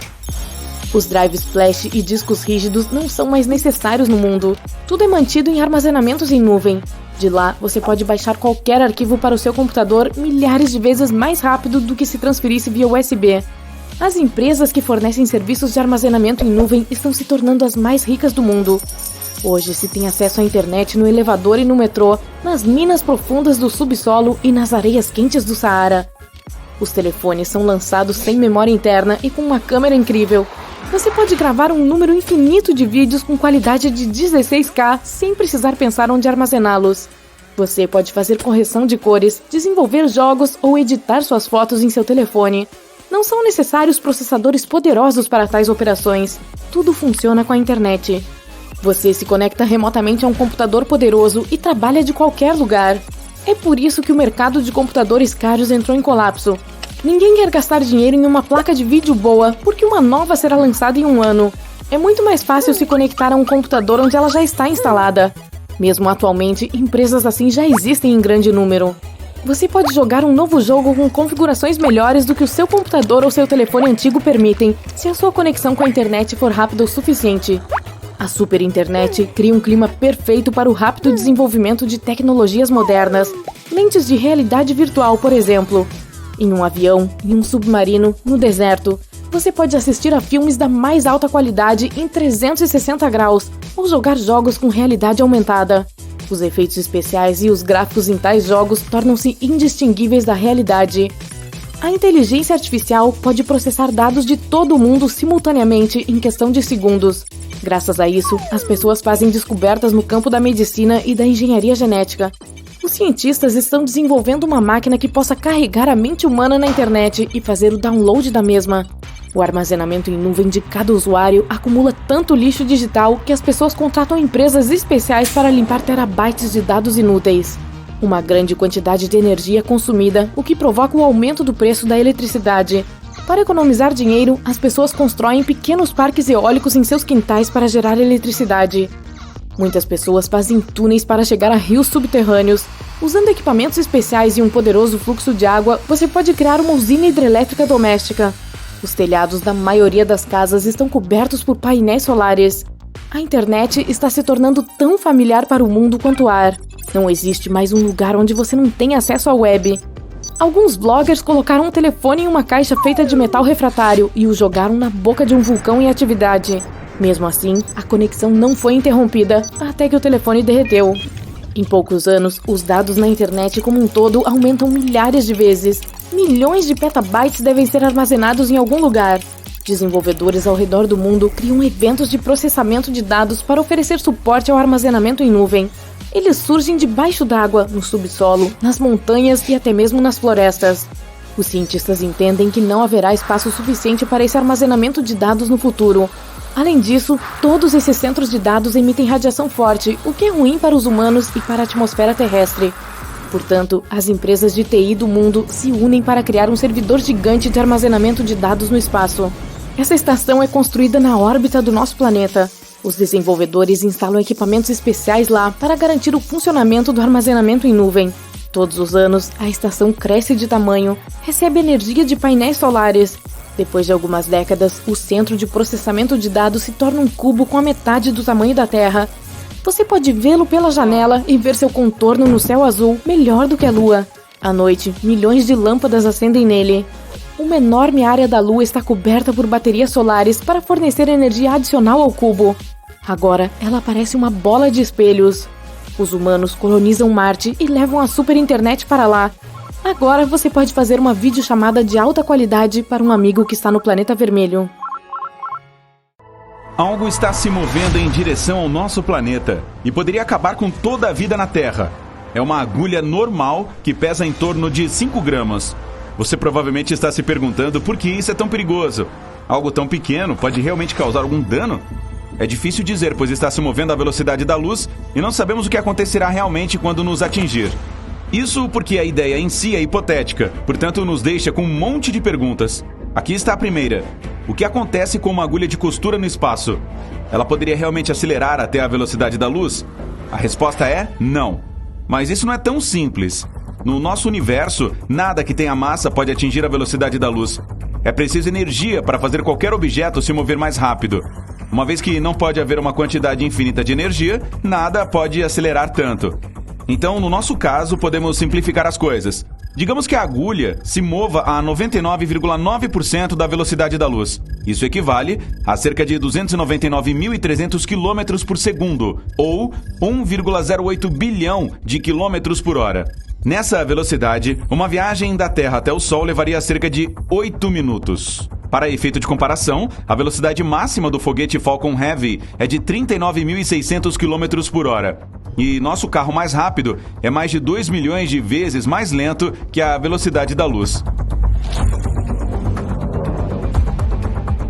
Os drives flash e discos rígidos não são mais necessários no mundo. Tudo é mantido em armazenamentos em nuvem. De lá, você pode baixar qualquer arquivo para o seu computador milhares de vezes mais rápido do que se transferisse via USB. As empresas que fornecem serviços de armazenamento em nuvem estão se tornando as mais ricas do mundo. Hoje se tem acesso à internet no elevador e no metrô, nas minas profundas do subsolo e nas areias quentes do Saara. Os telefones são lançados sem memória interna e com uma câmera incrível. Você pode gravar um número infinito de vídeos com qualidade de 16K sem precisar pensar onde armazená-los. Você pode fazer correção de cores, desenvolver jogos ou editar suas fotos em seu telefone. Não são necessários processadores poderosos para tais operações. Tudo funciona com a internet. Você se conecta remotamente a um computador poderoso e trabalha de qualquer lugar. É por isso que o mercado de computadores caros entrou em colapso. Ninguém quer gastar dinheiro em uma placa de vídeo boa, porque uma nova será lançada em um ano. É muito mais fácil se conectar a um computador onde ela já está instalada. Mesmo atualmente, empresas assim já existem em grande número. Você pode jogar um novo jogo com configurações melhores do que o seu computador ou seu telefone antigo permitem, se a sua conexão com a internet for rápida o suficiente. A super internet cria um clima perfeito para o rápido desenvolvimento de tecnologias modernas. Lentes de realidade virtual, por exemplo. Em um avião, em um submarino, no deserto, você pode assistir a filmes da mais alta qualidade em 360 graus ou jogar jogos com realidade aumentada. Os efeitos especiais e os gráficos em tais jogos tornam-se indistinguíveis da realidade. A inteligência artificial pode processar dados de todo o mundo simultaneamente em questão de segundos. Graças a isso, as pessoas fazem descobertas no campo da medicina e da engenharia genética. Os cientistas estão desenvolvendo uma máquina que possa carregar a mente humana na internet e fazer o download da mesma. O armazenamento em nuvem de cada usuário acumula tanto lixo digital que as pessoas contratam empresas especiais para limpar terabytes de dados inúteis. Uma grande quantidade de energia é consumida, o que provoca o aumento do preço da eletricidade. Para economizar dinheiro, as pessoas constroem pequenos parques eólicos em seus quintais para gerar eletricidade. Muitas pessoas fazem túneis para chegar a rios subterrâneos. Usando equipamentos especiais e um poderoso fluxo de água, você pode criar uma usina hidrelétrica doméstica. Os telhados da maioria das casas estão cobertos por painéis solares. A internet está se tornando tão familiar para o mundo quanto o ar. Não existe mais um lugar onde você não tem acesso à web. Alguns bloggers colocaram um telefone em uma caixa feita de metal refratário e o jogaram na boca de um vulcão em atividade. Mesmo assim, a conexão não foi interrompida até que o telefone derreteu. Em poucos anos, os dados na internet como um todo aumentam milhares de vezes. Milhões de petabytes devem ser armazenados em algum lugar. Desenvolvedores ao redor do mundo criam eventos de processamento de dados para oferecer suporte ao armazenamento em nuvem. Eles surgem debaixo d'água, no subsolo, nas montanhas e até mesmo nas florestas. Os cientistas entendem que não haverá espaço suficiente para esse armazenamento de dados no futuro. Além disso, todos esses centros de dados emitem radiação forte, o que é ruim para os humanos e para a atmosfera terrestre. Portanto, as empresas de TI do mundo se unem para criar um servidor gigante de armazenamento de dados no espaço. Essa estação é construída na órbita do nosso planeta. Os desenvolvedores instalam equipamentos especiais lá para garantir o funcionamento do armazenamento em nuvem. Todos os anos, a estação cresce de tamanho, recebe energia de painéis solares. Depois de algumas décadas, o centro de processamento de dados se torna um cubo com a metade do tamanho da Terra. Você pode vê-lo pela janela e ver seu contorno no céu azul melhor do que a Lua. À noite, milhões de lâmpadas acendem nele. Uma enorme área da Lua está coberta por baterias solares para fornecer energia adicional ao cubo. Agora, ela parece uma bola de espelhos. Os humanos colonizam Marte e levam a super internet para lá. Agora você pode fazer uma videochamada de alta qualidade para um amigo que está no planeta vermelho. Algo está se movendo em direção ao nosso planeta e poderia acabar com toda a vida na Terra. É uma agulha normal que pesa em torno de 5 gramas. Você provavelmente está se perguntando por que isso é tão perigoso. Algo tão pequeno pode realmente causar algum dano? É difícil dizer, pois está se movendo à velocidade da luz e não sabemos o que acontecerá realmente quando nos atingir. Isso porque a ideia em si é hipotética, portanto nos deixa com um monte de perguntas. Aqui está a primeira. O que acontece com uma agulha de costura no espaço? Ela poderia realmente acelerar até a velocidade da luz? A resposta é não. Mas isso não é tão simples. No nosso universo, nada que tenha massa pode atingir a velocidade da luz. é preciso energia para fazer qualquer objeto se mover mais rápido. Uma vez que não pode haver uma quantidade infinita de energia, nada pode acelerar tanto. Então, no nosso caso, podemos simplificar as coisas. Digamos que a agulha se mova a 99,9% da velocidade da luz. Isso equivale a cerca de 299.300 km por segundo, ou 1,08 bilhão de quilômetros por hora. Nessa velocidade, uma viagem da Terra até o Sol levaria cerca de 8 minutos. Para efeito de comparação, a velocidade máxima do foguete Falcon Heavy é de 39.600 km por hora. E nosso carro mais rápido é mais de 2 milhões de vezes mais lento que a velocidade da luz.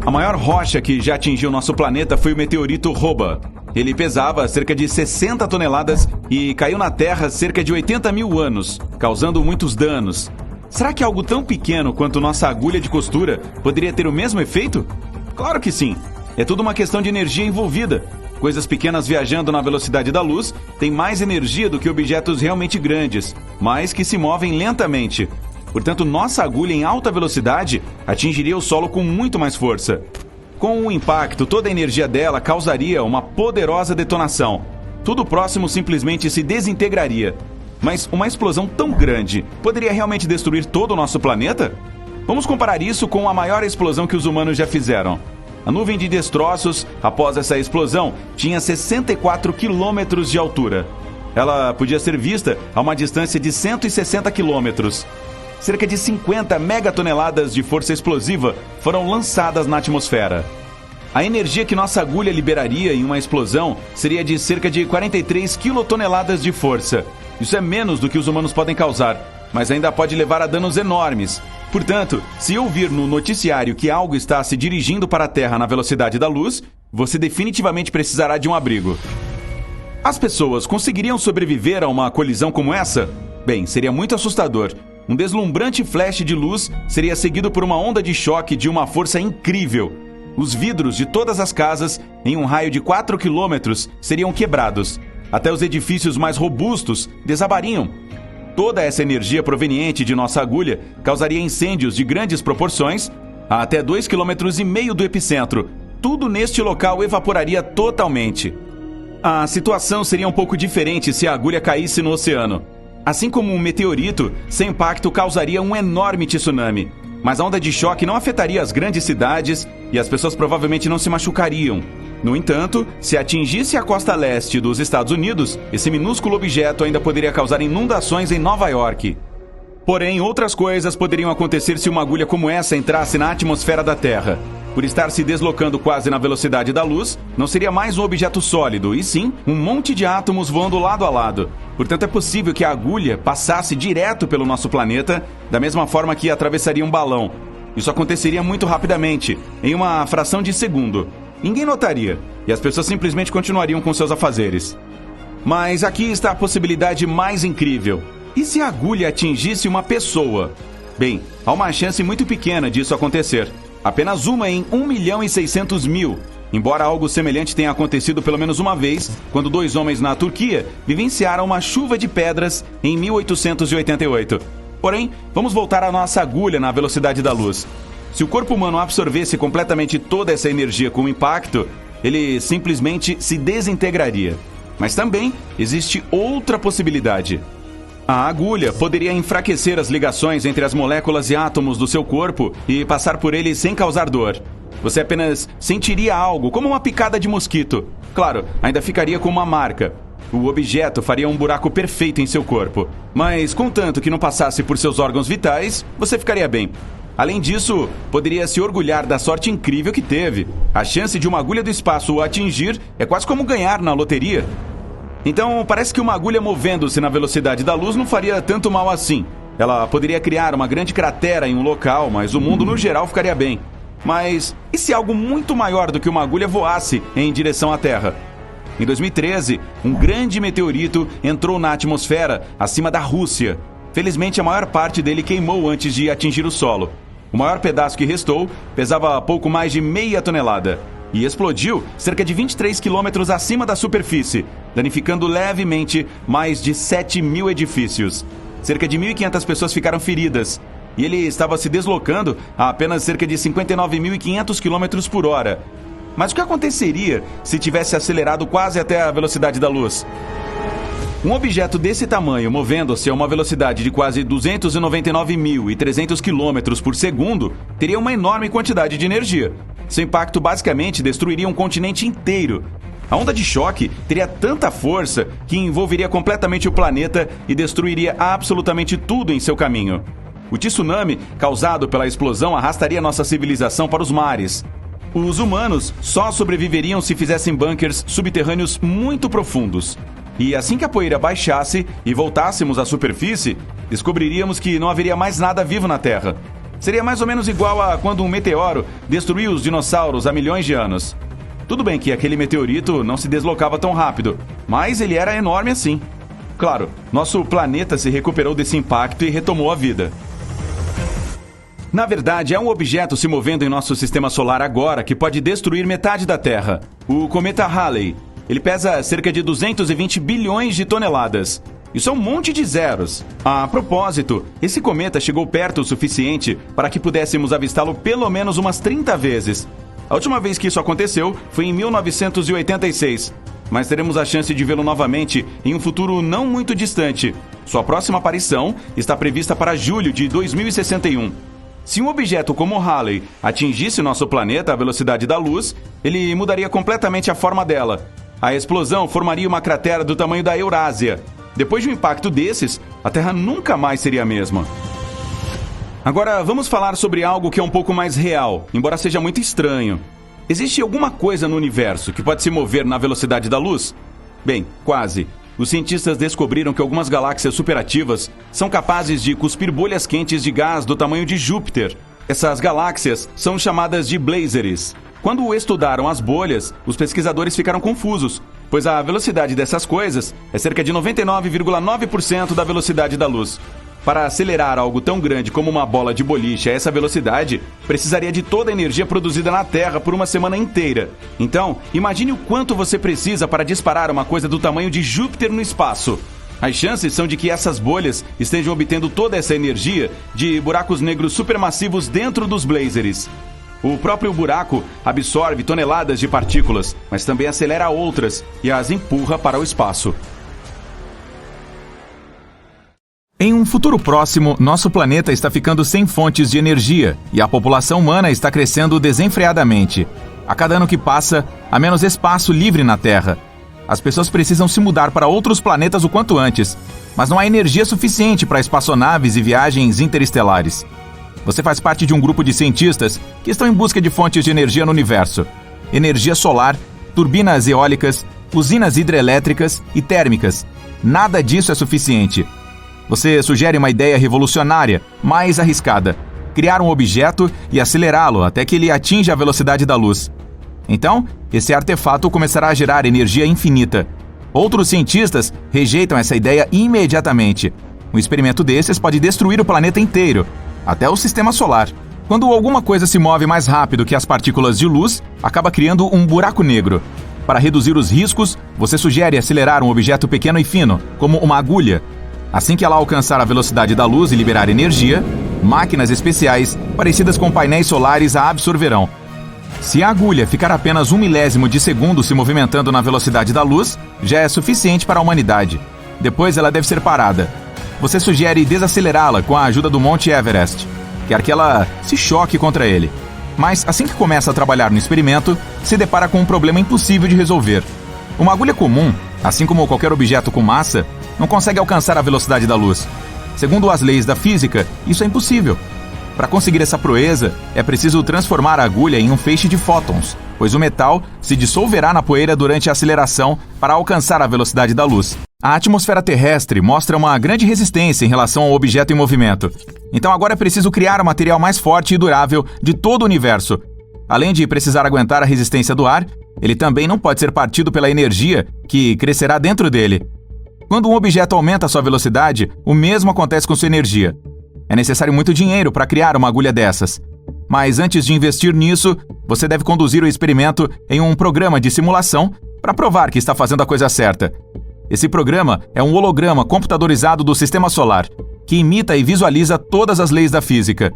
A maior rocha que já atingiu nosso planeta foi o meteorito Roba. Ele pesava cerca de 60 toneladas e caiu na Terra cerca de 80 mil anos, causando muitos danos. Será que algo tão pequeno quanto nossa agulha de costura poderia ter o mesmo efeito? Claro que sim. É tudo uma questão de energia envolvida. Coisas pequenas viajando na velocidade da luz têm mais energia do que objetos realmente grandes, mas que se movem lentamente. Portanto, nossa agulha em alta velocidade atingiria o solo com muito mais força. Com o impacto, toda a energia dela causaria uma poderosa detonação. Tudo próximo simplesmente se desintegraria. Mas uma explosão tão grande poderia realmente destruir todo o nosso planeta? Vamos comparar isso com a maior explosão que os humanos já fizeram. A nuvem de destroços, após essa explosão, tinha 64 quilômetros de altura. Ela podia ser vista a uma distância de 160 quilômetros. Cerca de 50 megatoneladas de força explosiva foram lançadas na atmosfera. A energia que nossa agulha liberaria em uma explosão seria de cerca de 43 quilotoneladas de força. Isso é menos do que os humanos podem causar, mas ainda pode levar a danos enormes. Portanto, se ouvir no noticiário que algo está se dirigindo para a Terra na velocidade da luz, você definitivamente precisará de um abrigo. As pessoas conseguiriam sobreviver a uma colisão como essa? Bem, seria muito assustador. Um deslumbrante flash de luz seria seguido por uma onda de choque de uma força incrível. Os vidros de todas as casas, em um raio de 4 quilômetros, seriam quebrados. Até os edifícios mais robustos desabariam. Toda essa energia proveniente de nossa agulha causaria incêndios de grandes proporções a até 2,5 km do epicentro. Tudo neste local evaporaria totalmente. A situação seria um pouco diferente se a agulha caísse no oceano. Assim como um meteorito, seu impacto causaria um enorme tsunami. Mas a onda de choque não afetaria as grandes cidades e as pessoas provavelmente não se machucariam. No entanto, se atingisse a costa leste dos Estados Unidos, esse minúsculo objeto ainda poderia causar inundações em Nova York. Porém, outras coisas poderiam acontecer se uma agulha como essa entrasse na atmosfera da Terra. Por estar se deslocando quase na velocidade da luz, não seria mais um objeto sólido, e sim um monte de átomos voando lado a lado. Portanto, é possível que a agulha passasse direto pelo nosso planeta, da mesma forma que atravessaria um balão. Isso aconteceria muito rapidamente, em uma fração de segundo. Ninguém notaria, e as pessoas simplesmente continuariam com seus afazeres. Mas aqui está a possibilidade mais incrível. E se a agulha atingisse uma pessoa? Bem, há uma chance muito pequena disso acontecer. Apenas uma em 1.600.000. Embora algo semelhante tenha acontecido pelo menos uma vez, quando 2 homens na Turquia vivenciaram uma chuva de pedras em 1888. Porém, vamos voltar à nossa agulha na velocidade da luz. Se o corpo humano absorvesse completamente toda essa energia com o impacto, ele simplesmente se desintegraria. Mas também existe outra possibilidade. A agulha poderia enfraquecer as ligações entre as moléculas e átomos do seu corpo e passar por eles sem causar dor. Você apenas sentiria algo, como uma picada de mosquito. Claro, ainda ficaria com uma marca. O objeto faria um buraco perfeito em seu corpo. Mas, contanto que não passasse por seus órgãos vitais, você ficaria bem. Além disso, poderia se orgulhar da sorte incrível que teve. A chance de uma agulha do espaço o atingir é quase como ganhar na loteria. Então, parece que uma agulha movendo-se na velocidade da luz não faria tanto mal assim. Ela poderia criar uma grande cratera em um local, mas o mundo no geral ficaria bem. Mas e se algo muito maior do que uma agulha voasse em direção à Terra? Em 2013, um grande meteorito entrou na atmosfera acima da Rússia. Felizmente, a maior parte dele queimou antes de atingir o solo. O maior pedaço que restou pesava pouco mais de meia tonelada e explodiu cerca de 23 quilômetros acima da superfície, danificando levemente mais de 7.000 edifícios. Cerca de 1.500 pessoas ficaram feridas. e ele estava se deslocando a apenas cerca de 59.500 km por hora. Mas o que aconteceria se tivesse acelerado quase até a velocidade da luz? Um objeto desse tamanho, movendo-se a uma velocidade de quase 299.300 km por segundo, teria uma enorme quantidade de energia. Seu impacto basicamente destruiria um continente inteiro. A onda de choque teria tanta força que envolveria completamente o planeta e destruiria absolutamente tudo em seu caminho. O tsunami, causado pela explosão, arrastaria nossa civilização para os mares. Os humanos só sobreviveriam se fizessem bunkers subterrâneos muito profundos. E assim que a poeira baixasse e voltássemos à superfície, descobriríamos que não haveria mais nada vivo na Terra. Seria mais ou menos igual a quando um meteoro destruiu os dinossauros há milhões de anos. Tudo bem que aquele meteorito não se deslocava tão rápido, mas ele era enorme assim. Claro, nosso planeta se recuperou desse impacto e retomou a vida. Na verdade, há um objeto se movendo em nosso sistema solar agora que pode destruir metade da Terra. O cometa Halley. Ele pesa cerca de 220 bilhões de toneladas. Isso é um monte de zeros. A propósito, esse cometa chegou perto o suficiente para que pudéssemos avistá-lo pelo menos umas 30 vezes. A última vez que isso aconteceu foi em 1986. Mas teremos a chance de vê-lo novamente em um futuro não muito distante. Sua próxima aparição está prevista para julho de 2061. Se um objeto como Halley atingisse nosso planeta à velocidade da luz, ele mudaria completamente a forma dela. A explosão formaria uma cratera do tamanho da Eurásia. Depois de um impacto desses, a Terra nunca mais seria a mesma. Agora, vamos falar sobre algo que é um pouco mais real, embora seja muito estranho. Existe alguma coisa no universo que pode se mover na velocidade da luz? Bem, quase. Os cientistas descobriram que algumas galáxias superativas são capazes de cuspir bolhas quentes de gás do tamanho de Júpiter. Essas galáxias são chamadas de blazers. Quando estudaram as bolhas, os pesquisadores ficaram confusos, pois a velocidade dessas coisas é cerca de 99,9% da velocidade da luz. Para acelerar algo tão grande como uma bola de boliche a essa velocidade, precisaria de toda a energia produzida na Terra por uma semana inteira. Então, imagine o quanto você precisa para disparar uma coisa do tamanho de Júpiter no espaço. As chances são de que essas bolhas estejam obtendo toda essa energia de buracos negros supermassivos dentro dos blazers. O próprio buraco absorve toneladas de partículas, mas também acelera outras e as empurra para o espaço. Em um futuro próximo, nosso planeta está ficando sem fontes de energia e a população humana está crescendo desenfreadamente. A cada ano que passa, há menos espaço livre na Terra. As pessoas precisam se mudar para outros planetas o quanto antes, mas não há energia suficiente para espaçonaves e viagens interestelares. Você faz parte de um grupo de cientistas que estão em busca de fontes de energia no universo. Energia solar, turbinas eólicas, usinas hidrelétricas e térmicas. Nada disso é suficiente. Você sugere uma ideia revolucionária, mais arriscada. Criar um objeto e acelerá-lo até que ele atinja a velocidade da luz. Então, esse artefato começará a gerar energia infinita. Outros cientistas rejeitam essa ideia imediatamente. Um experimento desses pode destruir o planeta inteiro, até o sistema solar. Quando alguma coisa se move mais rápido que as partículas de luz, acaba criando um buraco negro. Para reduzir os riscos, você sugere acelerar um objeto pequeno e fino, como uma agulha. Assim que ela alcançar a velocidade da luz e liberar energia, máquinas especiais, parecidas com painéis solares, a absorverão. Se a agulha ficar apenas 1 milésimo de segundo se movimentando na velocidade da luz, já é suficiente para a humanidade. Depois ela deve ser parada. Você sugere desacelerá-la com a ajuda do Monte Everest. Quer que ela se choque contra ele. Mas assim que começa a trabalhar no experimento, se depara com um problema impossível de resolver. Uma agulha comum, assim como qualquer objeto com massa, não consegue alcançar a velocidade da luz. Segundo as leis da física, isso é impossível. Para conseguir essa proeza, é preciso transformar a agulha em um feixe de fótons, pois o metal se dissolverá na poeira durante a aceleração para alcançar a velocidade da luz. A atmosfera terrestre mostra uma grande resistência em relação ao objeto em movimento. Então agora é preciso criar o material mais forte e durável de todo o universo. Além de precisar aguentar a resistência do ar, ele também não pode ser partido pela energia que crescerá dentro dele. Quando um objeto aumenta sua velocidade, o mesmo acontece com sua energia. É necessário muito dinheiro para criar uma agulha dessas. Mas antes de investir nisso, você deve conduzir o experimento em um programa de simulação para provar que está fazendo a coisa certa. Esse programa é um holograma computadorizado do Sistema Solar, que imita e visualiza todas as leis da física.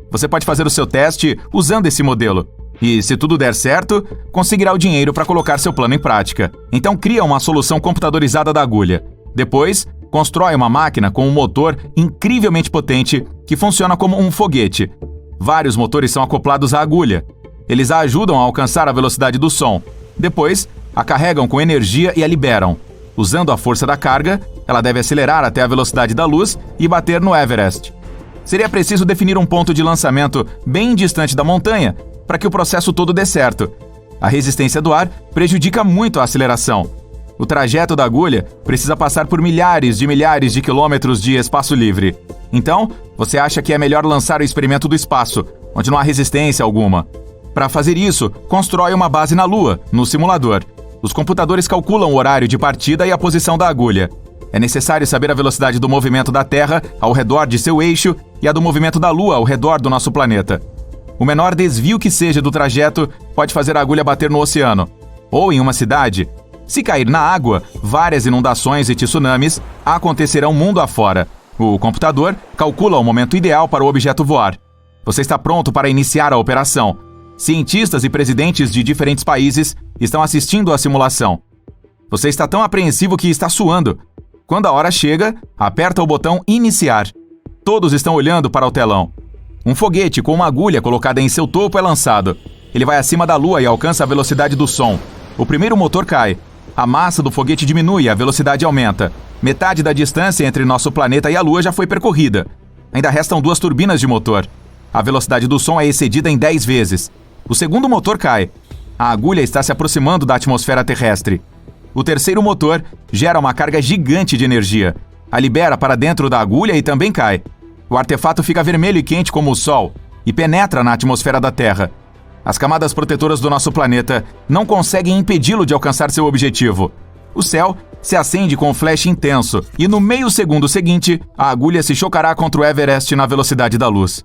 Você pode fazer o seu teste usando esse modelo. E, se tudo der certo, conseguirá o dinheiro para colocar seu plano em prática. Então cria uma solução computadorizada da agulha. Depois, constrói uma máquina com um motor incrivelmente potente que funciona como um foguete. Vários motores são acoplados à agulha. Eles a ajudam a alcançar a velocidade do som. Depois, a carregam com energia e a liberam. Usando a força da carga, ela deve acelerar até a velocidade da luz e bater no Everest. Seria preciso definir um ponto de lançamento bem distante da montanha para que o processo todo dê certo. A resistência do ar prejudica muito a aceleração. O trajeto da agulha precisa passar por milhares de quilômetros de espaço livre. Então, você acha que é melhor lançar o experimento do espaço, onde não há resistência alguma. Para fazer isso, constrói uma base na Lua, no simulador. Os computadores calculam o horário de partida e a posição da agulha. É necessário saber a velocidade do movimento da Terra ao redor de seu eixo e a do movimento da Lua ao redor do nosso planeta. O menor desvio que seja do trajeto pode fazer a agulha bater no oceano. Ou em uma cidade. Se cair na água, várias inundações e tsunamis acontecerão mundo afora. O computador calcula o momento ideal para o objeto voar. Você está pronto para iniciar a operação. Cientistas e presidentes de diferentes países estão assistindo à simulação. Você está tão apreensivo que está suando. Quando a hora chega, aperta o botão Iniciar. Todos estão olhando para o telão. Um foguete com uma agulha colocada em seu topo é lançado. Ele vai acima da Lua e alcança a velocidade do som. O primeiro motor cai. A massa do foguete diminui e a velocidade aumenta. Metade da distância entre nosso planeta e a Lua já foi percorrida. Ainda restam 2 turbinas de motor. A velocidade do som é excedida em 10 vezes. O segundo motor cai. A agulha está se aproximando da atmosfera terrestre. O terceiro motor gera uma carga gigante de energia. A libera para dentro da agulha e também cai. O artefato fica vermelho e quente como o Sol e penetra na atmosfera da Terra. As camadas protetoras do nosso planeta não conseguem impedi-lo de alcançar seu objetivo. O céu se acende com um flash intenso e no meio segundo seguinte, a agulha se chocará contra o Everest na velocidade da luz.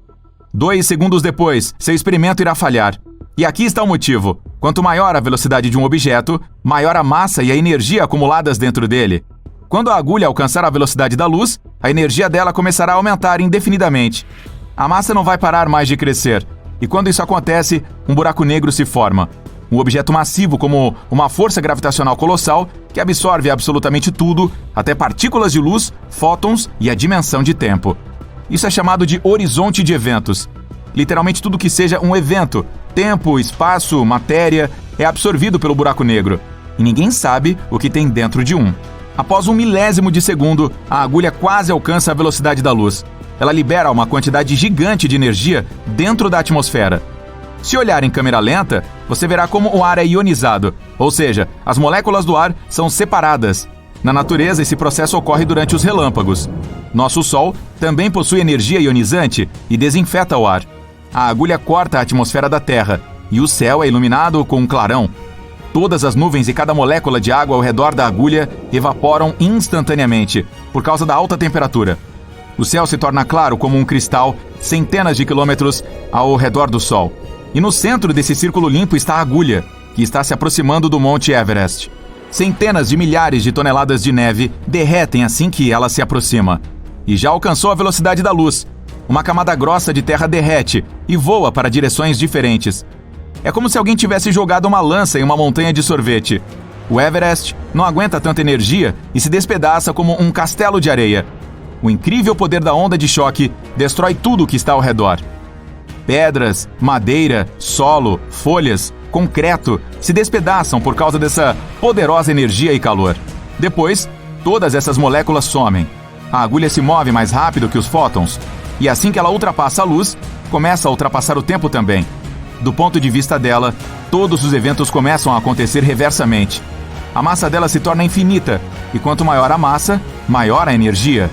2 segundos depois, seu experimento irá falhar. E aqui está o motivo. Quanto maior a velocidade de um objeto, maior a massa e a energia acumuladas dentro dele. Quando a agulha alcançar a velocidade da luz, a energia dela começará a aumentar indefinidamente. A massa não vai parar mais de crescer. E quando isso acontece, um buraco negro se forma. Um objeto massivo como uma força gravitacional colossal que absorve absolutamente tudo, até partículas de luz, fótons e a dimensão de tempo. Isso é chamado de horizonte de eventos. Literalmente tudo que seja um evento, tempo, espaço, matéria, é absorvido pelo buraco negro. E ninguém sabe o que tem dentro de um. Após 1 milésimo de segundo, a agulha quase alcança a velocidade da luz. Ela libera uma quantidade gigante de energia dentro da atmosfera. Se olhar em câmera lenta, você verá como o ar é ionizado, ou seja, as moléculas do ar são separadas. Na natureza, esse processo ocorre durante os relâmpagos. Nosso Sol também possui energia ionizante e desinfeta o ar. A agulha corta a atmosfera da Terra e o céu é iluminado com um clarão. Todas as nuvens e cada molécula de água ao redor da agulha evaporam instantaneamente, por causa da alta temperatura. O céu se torna claro como um cristal, centenas de quilômetros ao redor do Sol. E no centro desse círculo limpo está a agulha, que está se aproximando do Monte Everest. Centenas de milhares de toneladas de neve derretem assim que ela se aproxima. E já alcançou a velocidade da luz. Uma camada grossa de terra derrete e voa para direções diferentes. É como se alguém tivesse jogado uma lança em uma montanha de sorvete. O Everest não aguenta tanta energia e se despedaça como um castelo de areia. O incrível poder da onda de choque destrói tudo o que está ao redor. Pedras, madeira, solo, folhas, concreto se despedaçam por causa dessa poderosa energia e calor. Depois, todas essas moléculas somem. A agulha se move mais rápido que os fótons. E assim que ela ultrapassa a luz, começa a ultrapassar o tempo também. Do ponto de vista dela, todos os eventos começam a acontecer reversamente. A massa dela se torna infinita, e quanto maior a massa, maior a energia.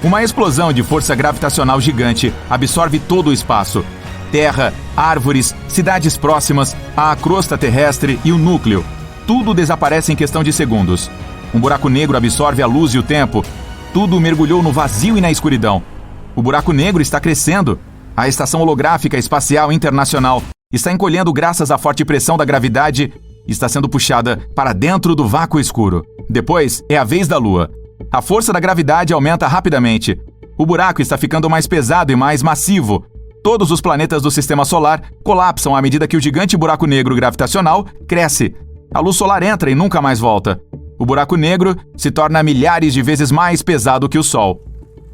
Uma explosão de força gravitacional gigante absorve todo o espaço. Terra, árvores, cidades próximas, a crosta terrestre e o núcleo. Tudo desaparece em questão de segundos. Um buraco negro absorve a luz e o tempo. Tudo mergulhou no vazio e na escuridão. O buraco negro está crescendo. A Estação Holográfica Espacial Internacional está encolhendo graças à forte pressão da gravidade e está sendo puxada para dentro do vácuo escuro. Depois é a vez da Lua. A força da gravidade aumenta rapidamente. O buraco está ficando mais pesado e mais massivo. Todos os planetas do Sistema Solar colapsam à medida que o gigante buraco negro gravitacional cresce. A luz solar entra e nunca mais volta. O buraco negro se torna milhares de vezes mais pesado que o Sol.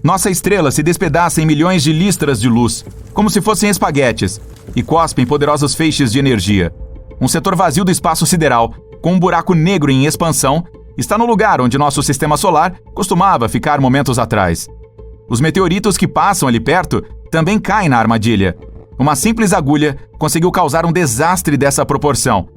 Nossa estrela se despedaça em milhões de listras de luz, como se fossem espaguetes, e cospem poderosos feixes de energia. Um setor vazio do espaço sideral, com um buraco negro em expansão, está no lugar onde nosso Sistema Solar costumava ficar momentos atrás. Os meteoritos que passam ali perto também caem na armadilha. Uma simples agulha conseguiu causar um desastre dessa proporção.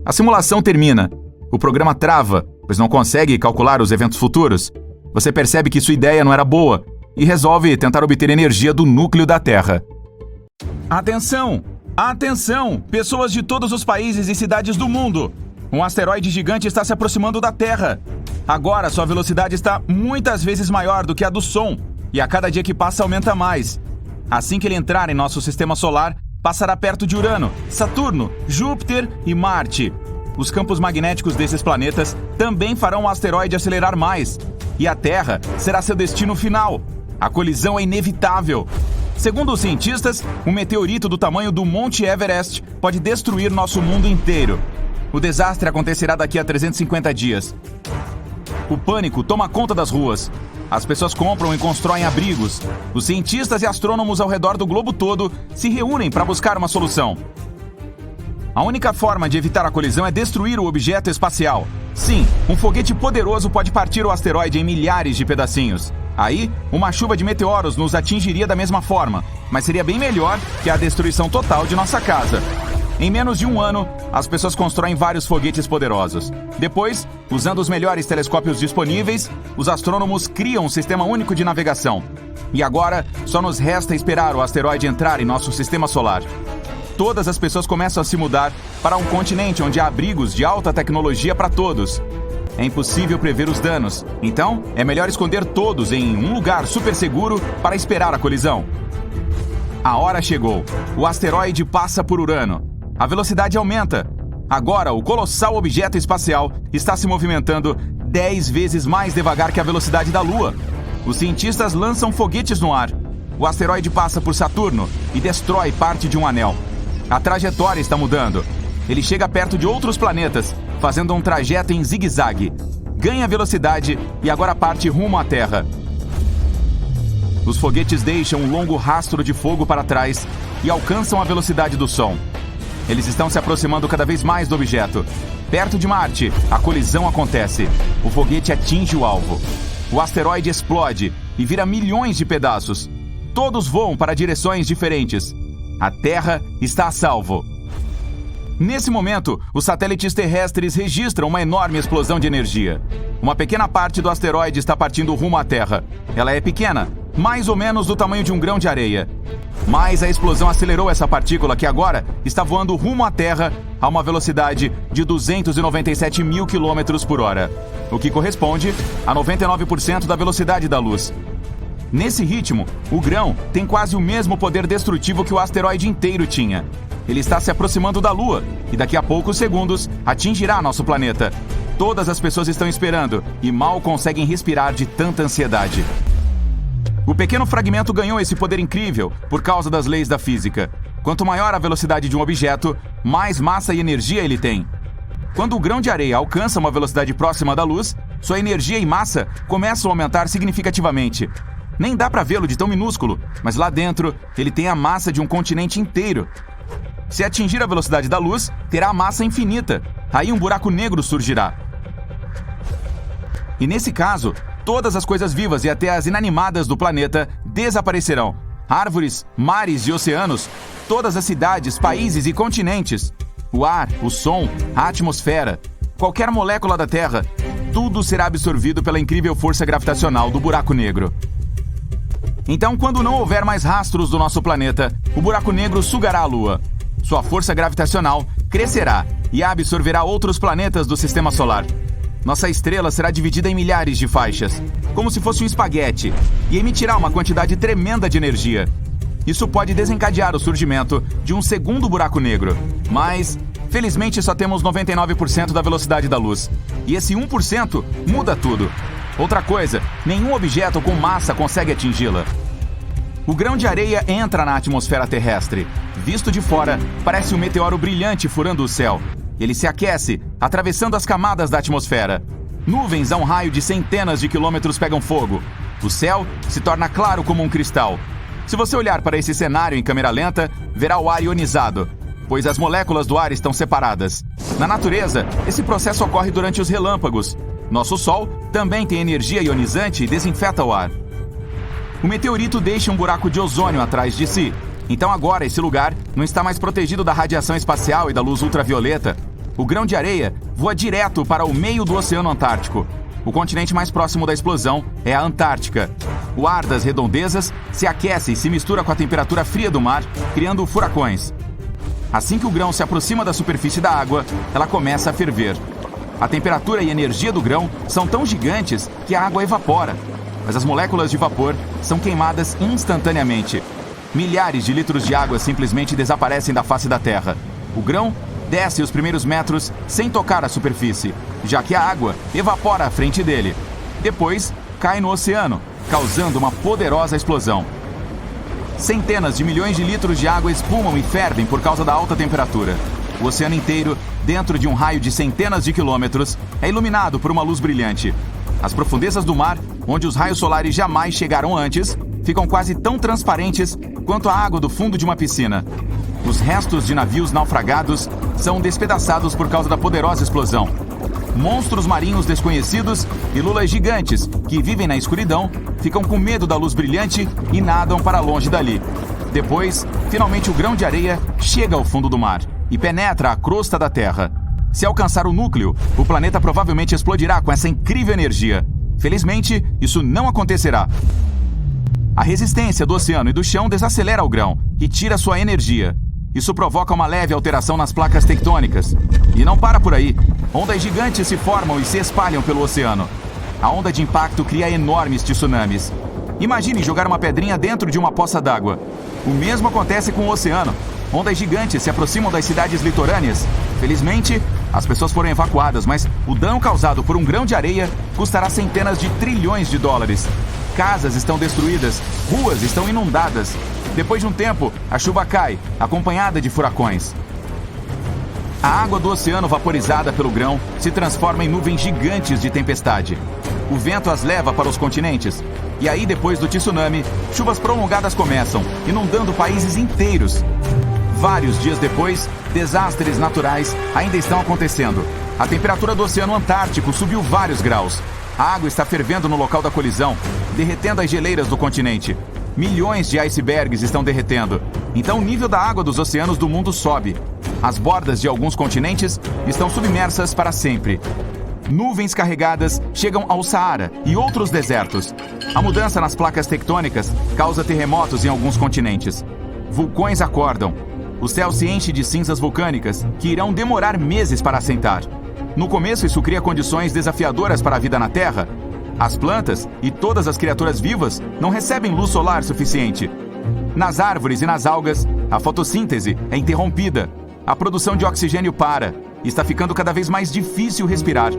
A simulação termina. O programa trava, pois não consegue calcular os eventos futuros. Você percebe que sua ideia não era boa e resolve tentar obter energia do núcleo da Terra. Atenção! Atenção! Pessoas de todos os países e cidades do mundo! Um asteroide gigante está se aproximando da Terra. Agora sua velocidade está muitas vezes maior do que a do som, e a cada dia que passa aumenta mais. Assim que ele entrar em nosso Sistema Solar, passará perto de Urano, Saturno, Júpiter e Marte. Os campos magnéticos desses planetas também farão o asteroide acelerar mais. E a Terra será seu destino final. A colisão é inevitável. Segundo os cientistas, um meteorito do tamanho do Monte Everest pode destruir nosso mundo inteiro. O desastre acontecerá daqui a 350 dias. O pânico toma conta das ruas. As pessoas compram e constroem abrigos. Os cientistas e astrônomos ao redor do globo todo se reúnem para buscar uma solução. A única forma de evitar a colisão é destruir o objeto espacial. Sim, um foguete poderoso pode partir o asteroide em milhares de pedacinhos. Aí, uma chuva de meteoros nos atingiria da mesma forma, mas seria bem melhor que a destruição total de nossa casa. Em menos de um ano, as pessoas constroem vários foguetes poderosos. Depois, usando os melhores telescópios disponíveis, os astrônomos criam um sistema único de navegação. E agora, só nos resta esperar o asteroide entrar em nosso Sistema Solar. Todas as pessoas começam a se mudar para um continente onde há abrigos de alta tecnologia para todos. É impossível prever os danos, então é melhor esconder todos em um lugar super seguro para esperar a colisão. A hora chegou. O asteroide passa por Urano. A velocidade aumenta. Agora, o colossal objeto espacial está se movimentando 10 vezes mais devagar que a velocidade da Lua. Os cientistas lançam foguetes no ar. O asteroide passa por Saturno e destrói parte de um anel. A trajetória está mudando. Ele chega perto de outros planetas, fazendo um trajeto em zigue-zague. Ganha velocidade e agora parte rumo à Terra. Os foguetes deixam um longo rastro de fogo para trás e alcançam a velocidade do som. Eles estão se aproximando cada vez mais do objeto. Perto de Marte, a colisão acontece. O foguete atinge o alvo. O asteroide explode e vira milhões de pedaços. Todos voam para direções diferentes. A Terra está a salvo. Nesse momento, os satélites terrestres registram uma enorme explosão de energia. Uma pequena parte do asteroide está partindo rumo à Terra. Ela é pequena, mais ou menos do tamanho de um grão de areia. Mas a explosão acelerou essa partícula que agora está voando rumo à Terra a uma velocidade de 297 mil quilômetros por hora, o que corresponde a 99% da velocidade da luz. Nesse ritmo, o grão tem quase o mesmo poder destrutivo que o asteroide inteiro tinha. Ele está se aproximando da Lua e daqui a poucos segundos atingirá nosso planeta. Todas as pessoas estão esperando e mal conseguem respirar de tanta ansiedade. O pequeno fragmento ganhou esse poder incrível por causa das leis da física. Quanto maior a velocidade de um objeto, mais massa e energia ele tem. Quando o grão de areia alcança uma velocidade próxima da luz, sua energia e massa começam a aumentar significativamente. Nem dá para vê-lo de tão minúsculo, mas lá dentro ele tem a massa de um continente inteiro. Se atingir a velocidade da luz, terá a massa infinita. Aí um buraco negro surgirá. E nesse caso, todas as coisas vivas e até as inanimadas do planeta desaparecerão. Árvores, mares e oceanos, todas as cidades, países e continentes. O ar, o som, a atmosfera, qualquer molécula da Terra, tudo será absorvido pela incrível força gravitacional do buraco negro. Então, quando não houver mais rastros do nosso planeta, o buraco negro sugará a Lua. Sua força gravitacional crescerá e absorverá outros planetas do Sistema Solar. Nossa estrela será dividida em milhares de faixas, como se fosse um espaguete, e emitirá uma quantidade tremenda de energia. Isso pode desencadear o surgimento de um segundo buraco negro, mas, felizmente, só temos 99% da velocidade da luz. E esse 1% muda tudo. Outra coisa, nenhum objeto com massa consegue atingi-la. O grão de areia entra na atmosfera terrestre. Visto de fora, parece um meteoro brilhante furando o céu. Ele se aquece, atravessando as camadas da atmosfera. Nuvens a um raio de centenas de quilômetros pegam fogo. O céu se torna claro como um cristal. Se você olhar para esse cenário em câmera lenta, verá o ar ionizado, pois as moléculas do ar estão separadas. Na natureza, esse processo ocorre durante os relâmpagos. Nosso Sol também tem energia ionizante e desinfeta o ar. O meteorito deixa um buraco de ozônio atrás de si. Então agora esse lugar não está mais protegido da radiação espacial e da luz ultravioleta. O grão de areia voa direto para o meio do Oceano Antártico. O continente mais próximo da explosão é a Antártica. O ar das redondezas se aquece e se mistura com a temperatura fria do mar, criando furacões. Assim que o grão se aproxima da superfície da água, ela começa a ferver. A temperatura e energia do grão são tão gigantes que a água evapora. Mas as moléculas de vapor são queimadas instantaneamente. Milhares de litros de água simplesmente desaparecem da face da Terra. O grão desce os primeiros metros sem tocar a superfície, já que a água evapora à frente dele. Depois, cai no oceano, causando uma poderosa explosão. Centenas de milhões de litros de água espumam e fervem por causa da alta temperatura. O oceano inteiro, dentro de um raio de centenas de quilômetros, é iluminado por uma luz brilhante. As profundezas do mar, onde os raios solares jamais chegaram antes, ficam quase tão transparentes quanto a água do fundo de uma piscina. Os restos de navios naufragados são despedaçados por causa da poderosa explosão. Monstros marinhos desconhecidos e lulas gigantes que vivem na escuridão ficam com medo da luz brilhante e nadam para longe dali. Depois, finalmente o grão de areia chega ao fundo do mar e penetra a crosta da Terra. Se alcançar o núcleo, o planeta provavelmente explodirá com essa incrível energia. Felizmente, isso não acontecerá. A resistência do oceano e do chão desacelera o grão e tira sua energia. Isso provoca uma leve alteração nas placas tectônicas. E não para por aí. Ondas gigantes se formam e se espalham pelo oceano. A onda de impacto cria enormes tsunamis. Imagine jogar uma pedrinha dentro de uma poça d'água. O mesmo acontece com o oceano. Ondas gigantes se aproximam das cidades litorâneas. Felizmente, as pessoas foram evacuadas, mas o dano causado por um grão de areia custará centenas de trilhões de dólares. Casas estão destruídas, ruas estão inundadas. Depois de um tempo, a chuva cai, acompanhada de furacões. A água do oceano vaporizada pelo grão se transforma em nuvens gigantes de tempestade. O vento as leva para os continentes. E aí, depois do tsunami, chuvas prolongadas começam, inundando países inteiros. Vários dias depois, desastres naturais ainda estão acontecendo. A temperatura do Oceano Antártico subiu vários graus. A água está fervendo no local da colisão, derretendo as geleiras do continente. Milhões de icebergs estão derretendo. Então o nível da água dos oceanos do mundo sobe. As bordas de alguns continentes estão submersas para sempre. Nuvens carregadas chegam ao Saara e outros desertos. A mudança nas placas tectônicas causa terremotos em alguns continentes. Vulcões acordam. O céu se enche de cinzas vulcânicas que irão demorar meses para assentar. No começo, isso cria condições desafiadoras para a vida na Terra. As plantas e todas as criaturas vivas não recebem luz solar suficiente. Nas árvores e nas algas, a fotossíntese é interrompida. A produção de oxigênio para. Está ficando cada vez mais difícil respirar.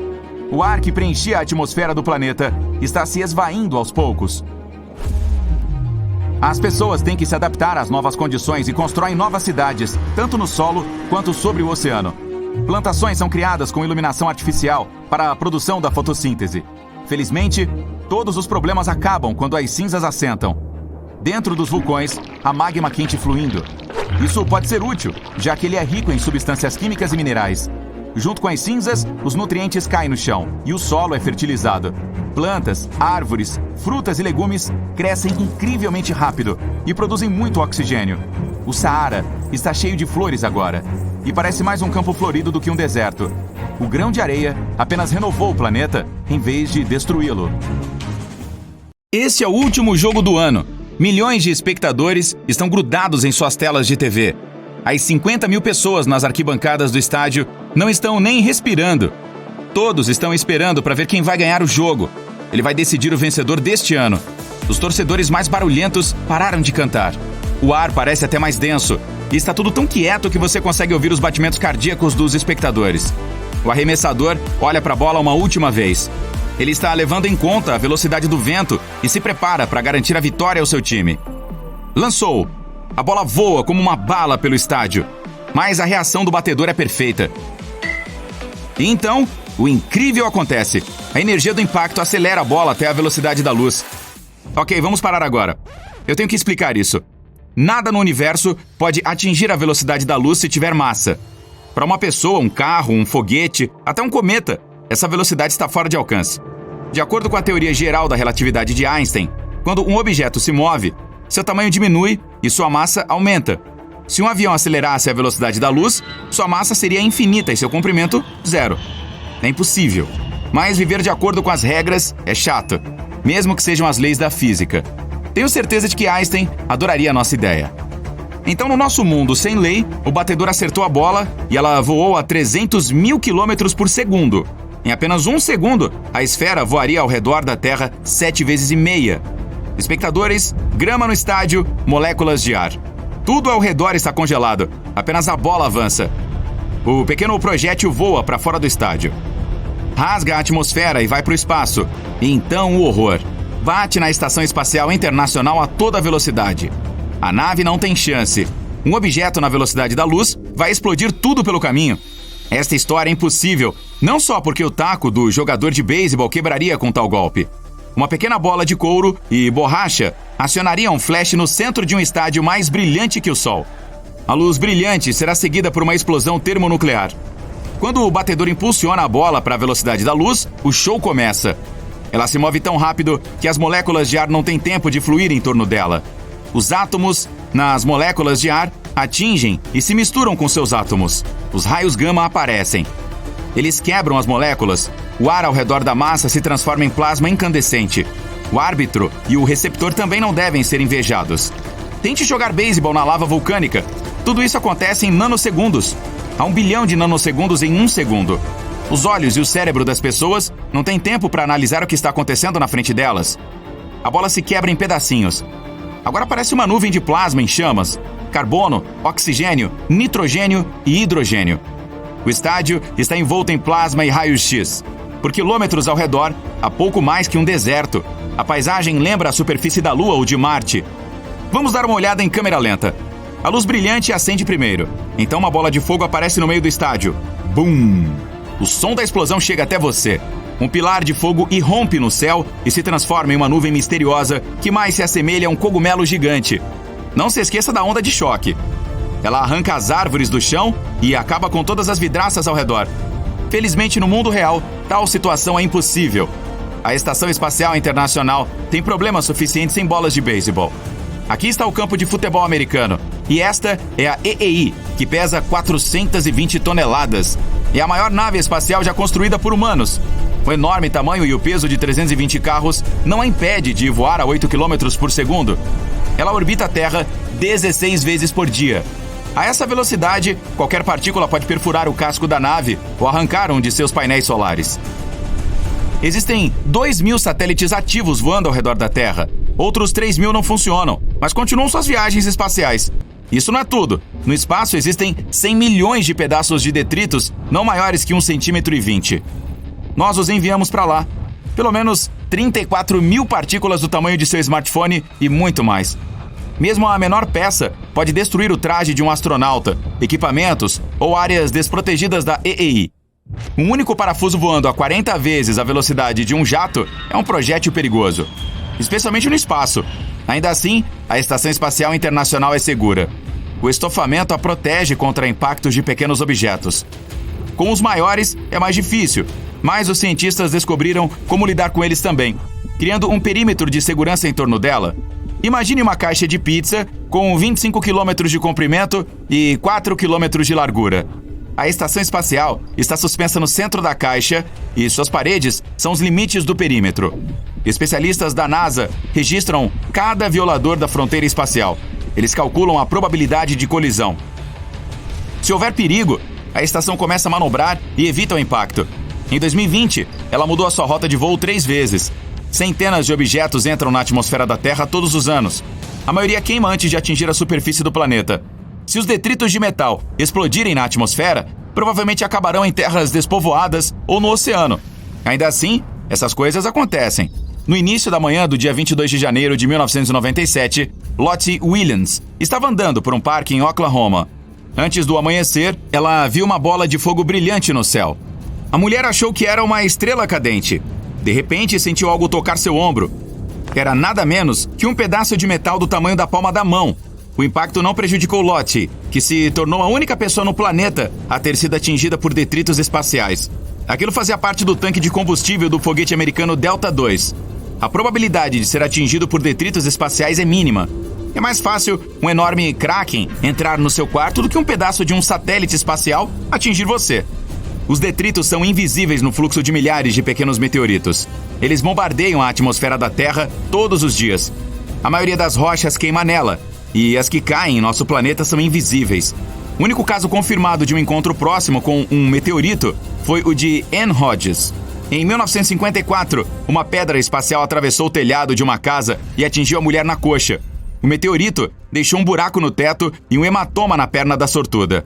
O ar que preenchia a atmosfera do planeta está se esvaindo aos poucos. As pessoas têm que se adaptar às novas condições e constroem novas cidades, tanto no solo quanto sobre o oceano. Plantações são criadas com iluminação artificial para a produção da fotossíntese. Felizmente, todos os problemas acabam quando as cinzas assentam. Dentro dos vulcões, há magma quente fluindo. Isso pode ser útil, já que ele é rico em substâncias químicas e minerais. Junto com as cinzas, os nutrientes caem no chão e o solo é fertilizado. Plantas, árvores, frutas e legumes crescem incrivelmente rápido e produzem muito oxigênio. O Saara está cheio de flores agora e parece mais um campo florido do que um deserto. O grão de areia apenas renovou o planeta em vez de destruí-lo. Esse é o último jogo do ano. Milhões de espectadores estão grudados em suas telas de TV. As 50 mil pessoas nas arquibancadas do estádio não estão nem respirando. Todos estão esperando para ver quem vai ganhar o jogo. Ele vai decidir o vencedor deste ano. Os torcedores mais barulhentos pararam de cantar. O ar parece até mais denso e está tudo tão quieto que você consegue ouvir os batimentos cardíacos dos espectadores. O arremessador olha para a bola uma última vez. Ele está levando em conta a velocidade do vento e se prepara para garantir a vitória ao seu time. Lançou. A bola voa como uma bala pelo estádio. Mas a reação do batedor é perfeita. E então, o incrível acontece. A energia do impacto acelera a bola até a velocidade da luz. Ok, vamos parar agora. Eu tenho que explicar isso. Nada no universo pode atingir a velocidade da luz se tiver massa. Para uma pessoa, um carro, um foguete, até um cometa, essa velocidade está fora de alcance. De acordo com a teoria geral da relatividade de Einstein, quando um objeto se move, seu tamanho diminui e sua massa aumenta. Se um avião acelerasse a velocidade da luz, sua massa seria infinita e seu comprimento, zero. É impossível. Mas viver de acordo com as regras é chato, mesmo que sejam as leis da física. Tenho certeza de que Einstein adoraria a nossa ideia. Então, no nosso mundo sem lei, o batedor acertou a bola e ela voou a 300 mil quilômetros por segundo. Em apenas 1 segundo, a esfera voaria ao redor da Terra 7 vezes e meia. Espectadores, grama no estádio, moléculas de ar. Tudo ao redor está congelado, apenas a bola avança. O pequeno projétil voa para fora do estádio. Rasga a atmosfera e vai para o espaço. E então o horror. Bate na Estação Espacial Internacional a toda velocidade. A nave não tem chance. Um objeto na velocidade da luz vai explodir tudo pelo caminho. Esta história é impossível, não só porque o taco do jogador de beisebol quebraria com tal golpe. Uma pequena bola de couro e borracha acionaria um flash no centro de um estádio mais brilhante que o Sol. A luz brilhante será seguida por uma explosão termonuclear. Quando o batedor impulsiona a bola para a velocidade da luz, o show começa. Ela se move tão rápido que as moléculas de ar não têm tempo de fluir em torno dela. Os átomos nas moléculas de ar atingem e se misturam com seus átomos. Os raios gama aparecem. Eles quebram as moléculas. O ar ao redor da massa se transforma em plasma incandescente. O árbitro e o receptor também não devem ser invejados. Tente jogar beisebol na lava vulcânica. Tudo isso acontece em nanosegundos. Há 1 bilhão de nanosegundos em 1 segundo. Os olhos e o cérebro das pessoas não têm tempo para analisar o que está acontecendo na frente delas. A bola se quebra em pedacinhos. Agora parece uma nuvem de plasma em chamas. Carbono, oxigênio, nitrogênio e hidrogênio. O estádio está envolto em plasma e raios-x. Por quilômetros ao redor, há pouco mais que um deserto. A paisagem lembra a superfície da Lua ou de Marte. Vamos dar uma olhada em câmera lenta. A luz brilhante acende primeiro. Então uma bola de fogo aparece no meio do estádio. Bum! O som da explosão chega até você. Um pilar de fogo irrompe no céu e se transforma em uma nuvem misteriosa que mais se assemelha a um cogumelo gigante. Não se esqueça da onda de choque. Ela arranca as árvores do chão e acaba com todas as vidraças ao redor. Felizmente, no mundo real, tal situação é impossível. A Estação Espacial Internacional tem problemas suficientes em bolas de beisebol. Aqui está o campo de futebol americano. E esta é a EEI, que pesa 420 toneladas. É a maior nave espacial já construída por humanos. O enorme tamanho e o peso de 320 carros não a impede de voar a 8 km por segundo. Ela orbita a Terra 16 vezes por dia. A essa velocidade, qualquer partícula pode perfurar o casco da nave ou arrancar um de seus painéis solares. Existem 2.000 satélites ativos voando ao redor da Terra. Outros 3.000 não funcionam, mas continuam suas viagens espaciais. Isso não é tudo. No espaço existem 100 milhões de pedaços de detritos não maiores que 1,20 cm. Nós os enviamos para lá. Pelo menos 34 mil partículas do tamanho de seu smartphone e muito mais. Mesmo a menor peça pode destruir o traje de um astronauta, equipamentos ou áreas desprotegidas da EEI. Um único parafuso voando a 40 vezes a velocidade de um jato é um projétil perigoso, especialmente no espaço. Ainda assim, a Estação Espacial Internacional é segura. O estofamento a protege contra impactos de pequenos objetos. Com os maiores é mais difícil, mas os cientistas descobriram como lidar com eles também, criando um perímetro de segurança em torno dela. Imagine uma caixa de pizza com 25 km de comprimento e 4 km de largura. A estação espacial está suspensa no centro da caixa e suas paredes são os limites do perímetro. Especialistas da NASA registram cada violador da fronteira espacial. Eles calculam a probabilidade de colisão. Se houver perigo, a estação começa a manobrar e evita o impacto. Em 2020, ela mudou a sua rota de voo 3 vezes. Centenas de objetos entram na atmosfera da Terra todos os anos. A maioria queima antes de atingir a superfície do planeta. Se os detritos de metal explodirem na atmosfera, provavelmente acabarão em terras despovoadas ou no oceano. Ainda assim, essas coisas acontecem. No início da manhã do dia 22 de janeiro de 1997, Lottie Williams, estava andando por um parque em Oklahoma. Antes do amanhecer, ela viu uma bola de fogo brilhante no céu. A mulher achou que era uma estrela cadente. De repente, sentiu algo tocar seu ombro. Era nada menos que um pedaço de metal do tamanho da palma da mão. O impacto não prejudicou Lottie, que se tornou a única pessoa no planeta a ter sido atingida por detritos espaciais. Aquilo fazia parte do tanque de combustível do foguete americano Delta II. A probabilidade de ser atingido por detritos espaciais é mínima. É mais fácil um enorme Kraken entrar no seu quarto do que um pedaço de um satélite espacial atingir você. Os detritos são invisíveis no fluxo de milhares de pequenos meteoritos. Eles bombardeiam a atmosfera da Terra todos os dias. A maioria das rochas queima nela, e as que caem em nosso planeta são invisíveis. O único caso confirmado de um encontro próximo com um meteorito foi o de Ann Hodges. Em 1954, uma pedra espacial atravessou o telhado de uma casa e atingiu a mulher na coxa. O meteorito deixou um buraco no teto e um hematoma na perna da sortuda.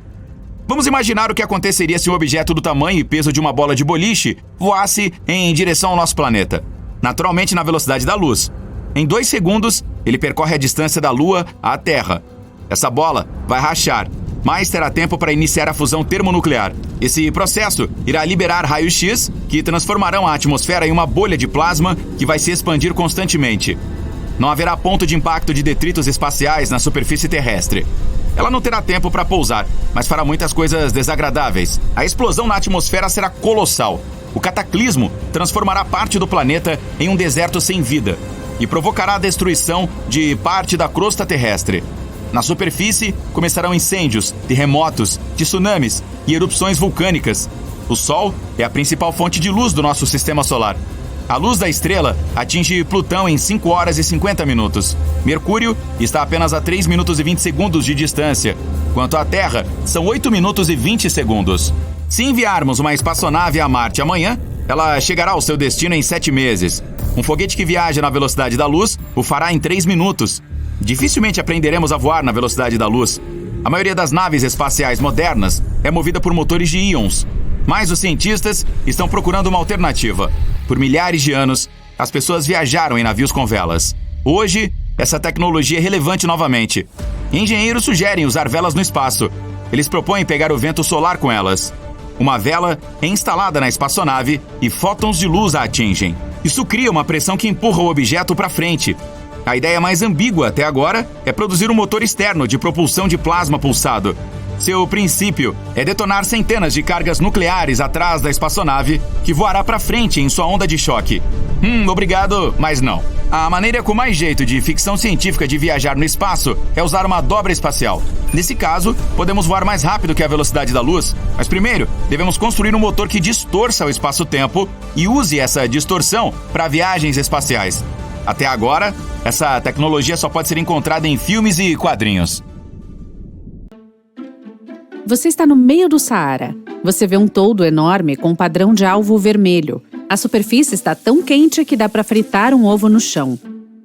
Vamos imaginar o que aconteceria se um objeto do tamanho e peso de uma bola de boliche voasse em direção ao nosso planeta. Naturalmente na velocidade da luz. Em 2 segundos, ele percorre a distância da Lua à Terra. Essa bola vai rachar, mas terá tempo para iniciar a fusão termonuclear. Esse processo irá liberar raios X que transformarão a atmosfera em uma bolha de plasma que vai se expandir constantemente. Não haverá ponto de impacto de detritos espaciais na superfície terrestre. Ela não terá tempo para pousar, mas fará muitas coisas desagradáveis. A explosão na atmosfera será colossal. O cataclismo transformará parte do planeta em um deserto sem vida e provocará a destruição de parte da crosta terrestre. Na superfície, começarão incêndios, terremotos, tsunamis e erupções vulcânicas. O Sol é a principal fonte de luz do nosso sistema solar. A luz da estrela atinge Plutão em 5 horas e 50 minutos. Mercúrio está apenas a 3 minutos e 20 segundos de distância, quanto a Terra são 8 minutos e 20 segundos. Se enviarmos uma espaçonave a Marte amanhã, ela chegará ao seu destino em 7 meses. Um foguete que viaja na velocidade da luz o fará em 3 minutos. Dificilmente aprenderemos a voar na velocidade da luz. A maioria das naves espaciais modernas é movida por motores de íons. Mas os cientistas estão procurando uma alternativa. Por milhares de anos, as pessoas viajaram em navios com velas. Hoje, essa tecnologia é relevante novamente. Engenheiros sugerem usar velas no espaço. Eles propõem pegar o vento solar com elas. Uma vela é instalada na espaçonave e fótons de luz a atingem. Isso cria uma pressão que empurra o objeto para frente. A ideia mais ambígua até agora é produzir um motor externo de propulsão de plasma pulsado. Seu princípio é detonar centenas de cargas nucleares atrás da espaçonave, que voará para frente em sua onda de choque. Obrigado, mas não. A maneira com mais jeito de ficção científica de viajar no espaço é usar uma dobra espacial. Nesse caso, podemos voar mais rápido que a velocidade da luz, mas primeiro devemos construir um motor que distorça o espaço-tempo e use essa distorção para viagens espaciais. Até agora, essa tecnologia só pode ser encontrada em filmes e quadrinhos. Você está no meio do Saara. Você vê um toldo enorme com um padrão de alvo vermelho. A superfície está tão quente que dá para fritar um ovo no chão.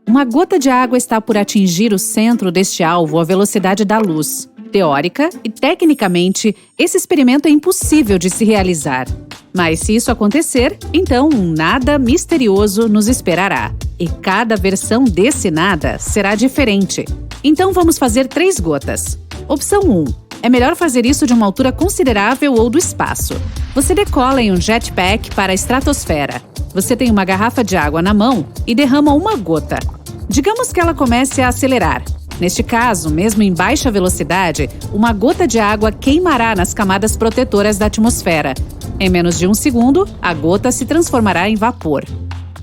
Uma gota de água está por atingir o centro deste alvo à velocidade da luz. Teórica e tecnicamente, esse experimento é impossível de se realizar. Mas se isso acontecer, então um nada misterioso nos esperará. E cada versão desse nada será diferente. Então vamos fazer 3 gotas. Opção 1. É melhor fazer isso de uma altura considerável ou do espaço. Você decola em um jetpack para a estratosfera. Você tem uma garrafa de água na mão e derrama uma gota. Digamos que ela comece a acelerar. Neste caso, mesmo em baixa velocidade, uma gota de água queimará nas camadas protetoras da atmosfera. Em menos de 1 segundo, a gota se transformará em vapor.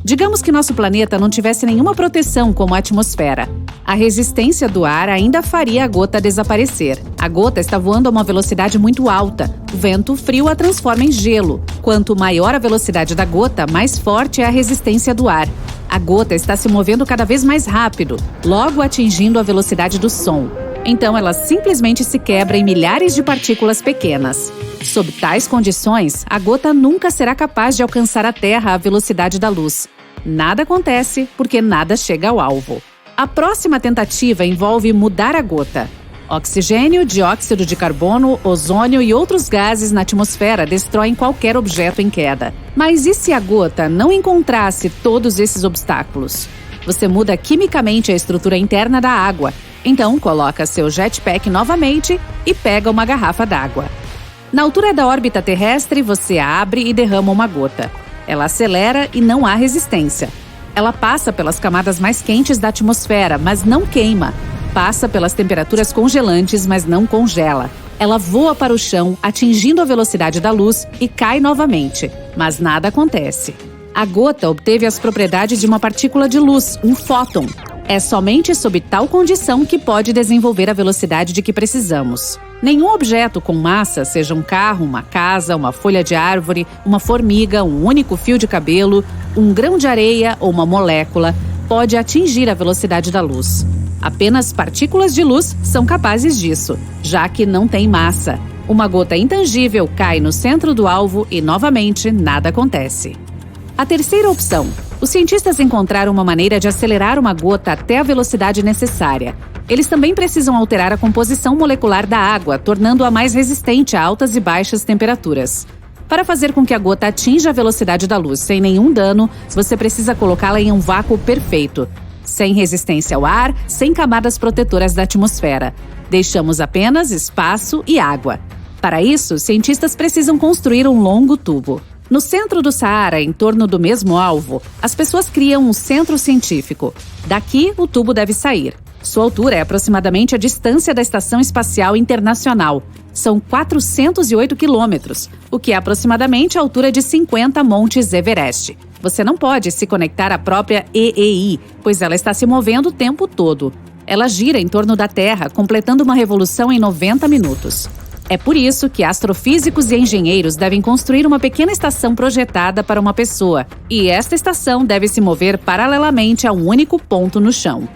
Digamos que nosso planeta não tivesse nenhuma proteção como a atmosfera. A resistência do ar ainda faria a gota desaparecer. A gota está voando a uma velocidade muito alta. O vento frio a transforma em gelo. Quanto maior a velocidade da gota, mais forte é a resistência do ar. A gota está se movendo cada vez mais rápido, logo atingindo a velocidade do som. Então ela simplesmente se quebra em milhares de partículas pequenas. Sob tais condições, a gota nunca será capaz de alcançar a Terra à velocidade da luz. Nada acontece porque nada chega ao alvo. A próxima tentativa envolve mudar a gota. Oxigênio, dióxido de carbono, ozônio e outros gases na atmosfera destroem qualquer objeto em queda. Mas e se a gota não encontrasse todos esses obstáculos? Você muda quimicamente a estrutura interna da água. Então, coloca seu jetpack novamente e pega uma garrafa d'água. Na altura da órbita terrestre, você abre e derrama uma gota. Ela acelera e não há resistência. Ela passa pelas camadas mais quentes da atmosfera, mas não queima. Passa pelas temperaturas congelantes, mas não congela. Ela voa para o chão, atingindo a velocidade da luz e cai novamente, mas nada acontece. A gota obteve as propriedades de uma partícula de luz, um fóton. É somente sob tal condição que pode desenvolver a velocidade de que precisamos. Nenhum objeto com massa, seja um carro, uma casa, uma folha de árvore, uma formiga, um único fio de cabelo, um grão de areia ou uma molécula, pode atingir a velocidade da luz. Apenas partículas de luz são capazes disso, já que não tem massa. Uma gota intangível cai no centro do alvo e, novamente, nada acontece. A terceira opção. Os cientistas encontraram uma maneira de acelerar uma gota até a velocidade necessária. Eles também precisam alterar a composição molecular da água, tornando-a mais resistente a altas e baixas temperaturas. Para fazer com que a gota atinja a velocidade da luz sem nenhum dano, você precisa colocá-la em um vácuo perfeito, sem resistência ao ar, sem camadas protetoras da atmosfera. Deixamos apenas espaço e água. Para isso, cientistas precisam construir um longo tubo. No centro do Saara, em torno do mesmo alvo, as pessoas criam um centro científico. Daqui, o tubo deve sair. Sua altura é aproximadamente a distância da Estação Espacial Internacional. São 408 quilômetros, o que é aproximadamente a altura de 50 montes Everest. Você não pode se conectar à própria EEI, pois ela está se movendo o tempo todo. Ela gira em torno da Terra, completando uma revolução em 90 minutos. É por isso que astrofísicos e engenheiros devem construir uma pequena estação projetada para uma pessoa, e esta estação deve se mover paralelamente a um único ponto no chão.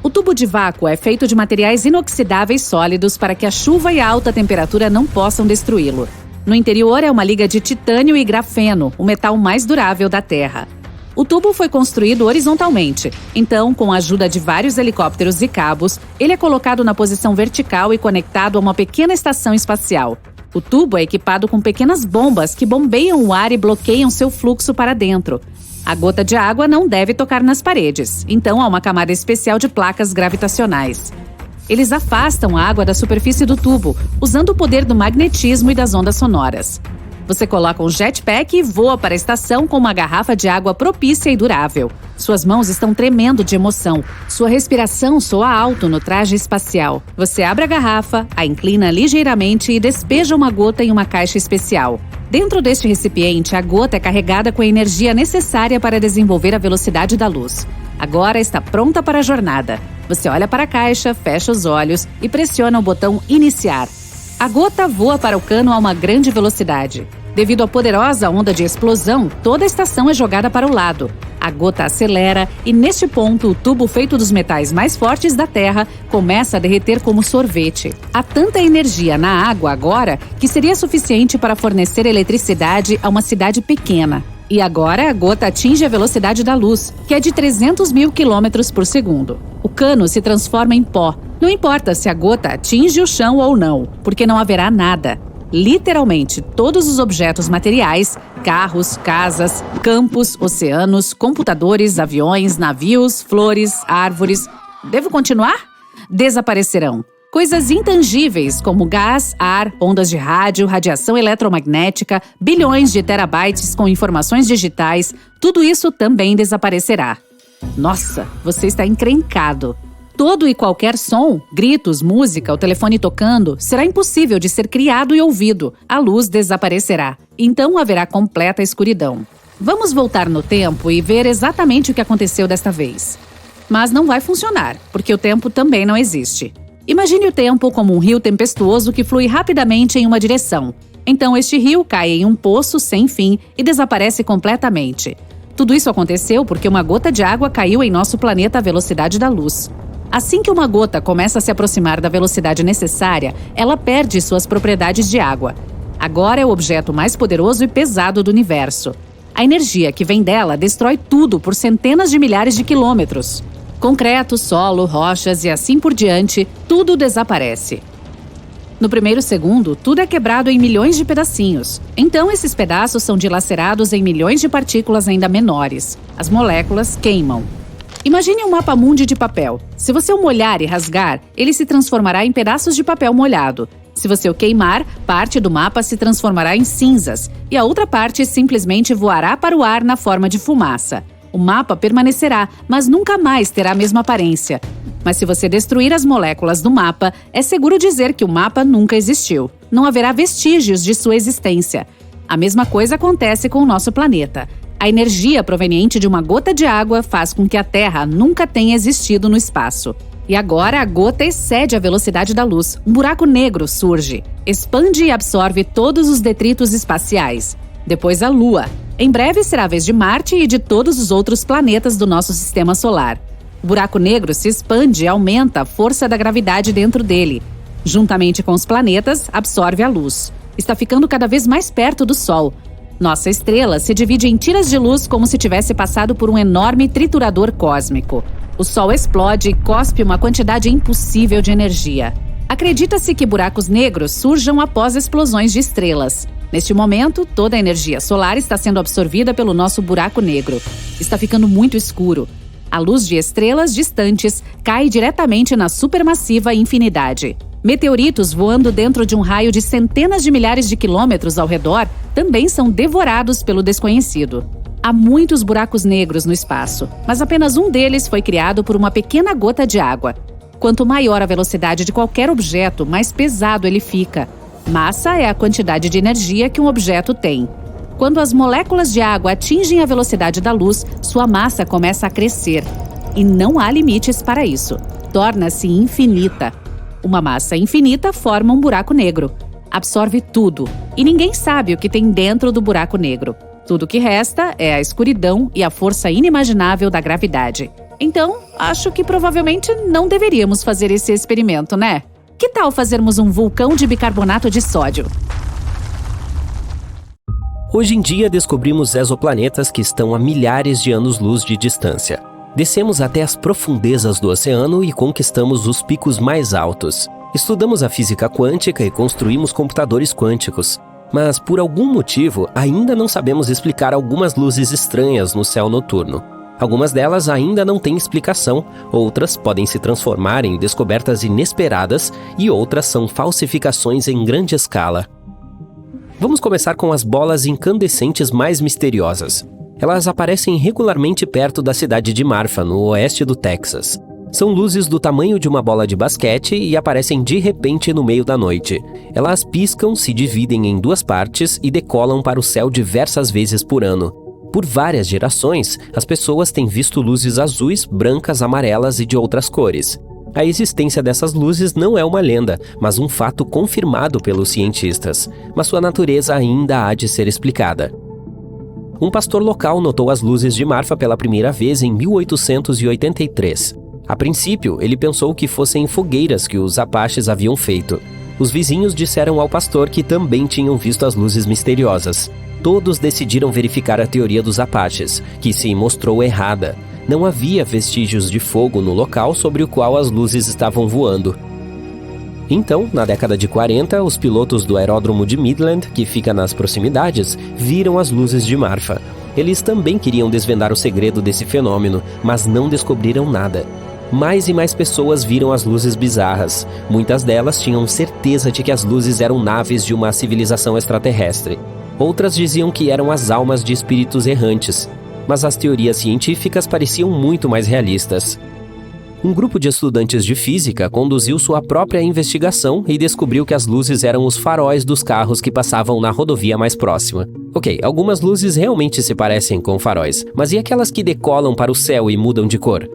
O tubo de vácuo é feito de materiais inoxidáveis sólidos para que a chuva e a alta temperatura não possam destruí-lo. No interior é uma liga de titânio e grafeno, o metal mais durável da Terra. O tubo foi construído horizontalmente, então, com a ajuda de vários helicópteros e cabos, ele é colocado na posição vertical e conectado a uma pequena estação espacial. O tubo é equipado com pequenas bombas que bombeiam o ar e bloqueiam seu fluxo para dentro. A gota de água não deve tocar nas paredes, então há uma camada especial de placas gravitacionais. Eles afastam a água da superfície do tubo, usando o poder do magnetismo e das ondas sonoras. Você coloca um jetpack e voa para a estação com uma garrafa de água propícia e durável. Suas mãos estão tremendo de emoção. Sua respiração soa alto no traje espacial. Você abre a garrafa, a inclina ligeiramente e despeja uma gota em uma caixa especial. Dentro deste recipiente, a gota é carregada com a energia necessária para desenvolver a velocidade da luz. Agora está pronta para a jornada. Você olha para a caixa, fecha os olhos e pressiona o botão Iniciar. A gota voa para o cano a uma grande velocidade. Devido à poderosa onda de explosão, toda a estação é jogada para o lado. A gota acelera e, neste ponto, o tubo feito dos metais mais fortes da Terra começa a derreter como sorvete. Há tanta energia na água agora que seria suficiente para fornecer eletricidade a uma cidade pequena. E agora a gota atinge a velocidade da luz, que é de 300 mil quilômetros por segundo. O cano se transforma em pó. Não importa se a gota atinge o chão ou não, porque não haverá nada. Literalmente, todos os objetos materiais, carros, casas, campos, oceanos, computadores, aviões, navios, flores, árvores... Devo continuar? Desaparecerão. Coisas intangíveis como gás, ar, ondas de rádio, radiação eletromagnética, bilhões de terabytes com informações digitais, tudo isso também desaparecerá. Nossa, você está encrencado. Todo e qualquer som, gritos, música, o telefone tocando, será impossível de ser criado e ouvido. A luz desaparecerá. Então haverá completa escuridão. Vamos voltar no tempo e ver exatamente o que aconteceu desta vez. Mas não vai funcionar, porque o tempo também não existe. Imagine o tempo como um rio tempestuoso que flui rapidamente em uma direção. Então este rio cai em um poço sem fim e desaparece completamente. Tudo isso aconteceu porque uma gota de água caiu em nosso planeta à velocidade da luz. Assim que uma gota começa a se aproximar da velocidade necessária, ela perde suas propriedades de água. Agora é o objeto mais poderoso e pesado do universo. A energia que vem dela destrói tudo por centenas de milhares de quilômetros. Concreto, solo, rochas e assim por diante, tudo desaparece. No primeiro segundo, tudo é quebrado em milhões de pedacinhos. Então, esses pedaços são dilacerados em milhões de partículas ainda menores. As moléculas queimam. Imagine um mapa mundi de papel. Se você o molhar e rasgar, ele se transformará em pedaços de papel molhado. Se você o queimar, parte do mapa se transformará em cinzas e a outra parte simplesmente voará para o ar na forma de fumaça. O mapa permanecerá, mas nunca mais terá a mesma aparência. Mas se você destruir as moléculas do mapa, é seguro dizer que o mapa nunca existiu. Não haverá vestígios de sua existência. A mesma coisa acontece com o nosso planeta. A energia proveniente de uma gota de água faz com que a Terra nunca tenha existido no espaço. E agora a gota excede a velocidade da luz. Um buraco negro surge, expande e absorve todos os detritos espaciais. Depois a Lua. Em breve será a vez de Marte e de todos os outros planetas do nosso sistema solar. O buraco negro se expande e aumenta a força da gravidade dentro dele. Juntamente com os planetas, absorve a luz. Está ficando cada vez mais perto do Sol. Nossa estrela se divide em tiras de luz como se tivesse passado por um enorme triturador cósmico. O Sol explode e cospe uma quantidade impossível de energia. Acredita-se que buracos negros surjam após explosões de estrelas. Neste momento, toda a energia solar está sendo absorvida pelo nosso buraco negro. Está ficando muito escuro. A luz de estrelas distantes cai diretamente na supermassiva infinidade. Meteoritos voando dentro de um raio de centenas de milhares de quilômetros ao redor também são devorados pelo desconhecido. Há muitos buracos negros no espaço, mas apenas um deles foi criado por uma pequena gota de água. Quanto maior a velocidade de qualquer objeto, mais pesado ele fica. Massa é a quantidade de energia que um objeto tem. Quando as moléculas de água atingem a velocidade da luz, sua massa começa a crescer. E não há limites para isso. Torna-se infinita. Uma massa infinita forma um buraco negro. Absorve tudo. E ninguém sabe o que tem dentro do buraco negro. Tudo que resta é a escuridão e a força inimaginável da gravidade. Então, acho que provavelmente não deveríamos fazer esse experimento, né? Que tal fazermos um vulcão de bicarbonato de sódio? Hoje em dia descobrimos exoplanetas que estão a milhares de anos-luz de distância. Descemos até as profundezas do oceano e conquistamos os picos mais altos. Estudamos a física quântica e construímos computadores quânticos. Mas, por algum motivo, ainda não sabemos explicar algumas luzes estranhas no céu noturno. Algumas delas ainda não têm explicação, outras podem se transformar em descobertas inesperadas e outras são falsificações em grande escala. Vamos começar com as bolas incandescentes mais misteriosas. Elas aparecem regularmente perto da cidade de Marfa, no oeste do Texas. São luzes do tamanho de uma bola de basquete e aparecem de repente no meio da noite. Elas piscam, se dividem em duas partes e decolam para o céu diversas vezes por ano. Por várias gerações, as pessoas têm visto luzes azuis, brancas, amarelas e de outras cores. A existência dessas luzes não é uma lenda, mas um fato confirmado pelos cientistas. Mas sua natureza ainda há de ser explicada. Um pastor local notou as luzes de Marfa pela primeira vez em 1883. A princípio, ele pensou que fossem fogueiras que os apaches haviam feito. Os vizinhos disseram ao pastor que também tinham visto as luzes misteriosas. Todos decidiram verificar a teoria dos apaches, que se mostrou errada. Não havia vestígios de fogo no local sobre o qual as luzes estavam voando. Então, na década de 40, os pilotos do aeródromo de Midland, que fica nas proximidades, viram as luzes de Marfa. Eles também queriam desvendar o segredo desse fenômeno, mas não descobriram nada. Mais e mais pessoas viram as luzes bizarras. Muitas delas tinham certeza de que as luzes eram naves de uma civilização extraterrestre. Outras diziam que eram as almas de espíritos errantes. Mas as teorias científicas pareciam muito mais realistas. Um grupo de estudantes de física conduziu sua própria investigação e descobriu que as luzes eram os faróis dos carros que passavam na rodovia mais próxima. Ok, algumas luzes realmente se parecem com faróis, mas e aquelas que decolam para o céu e mudam de cor?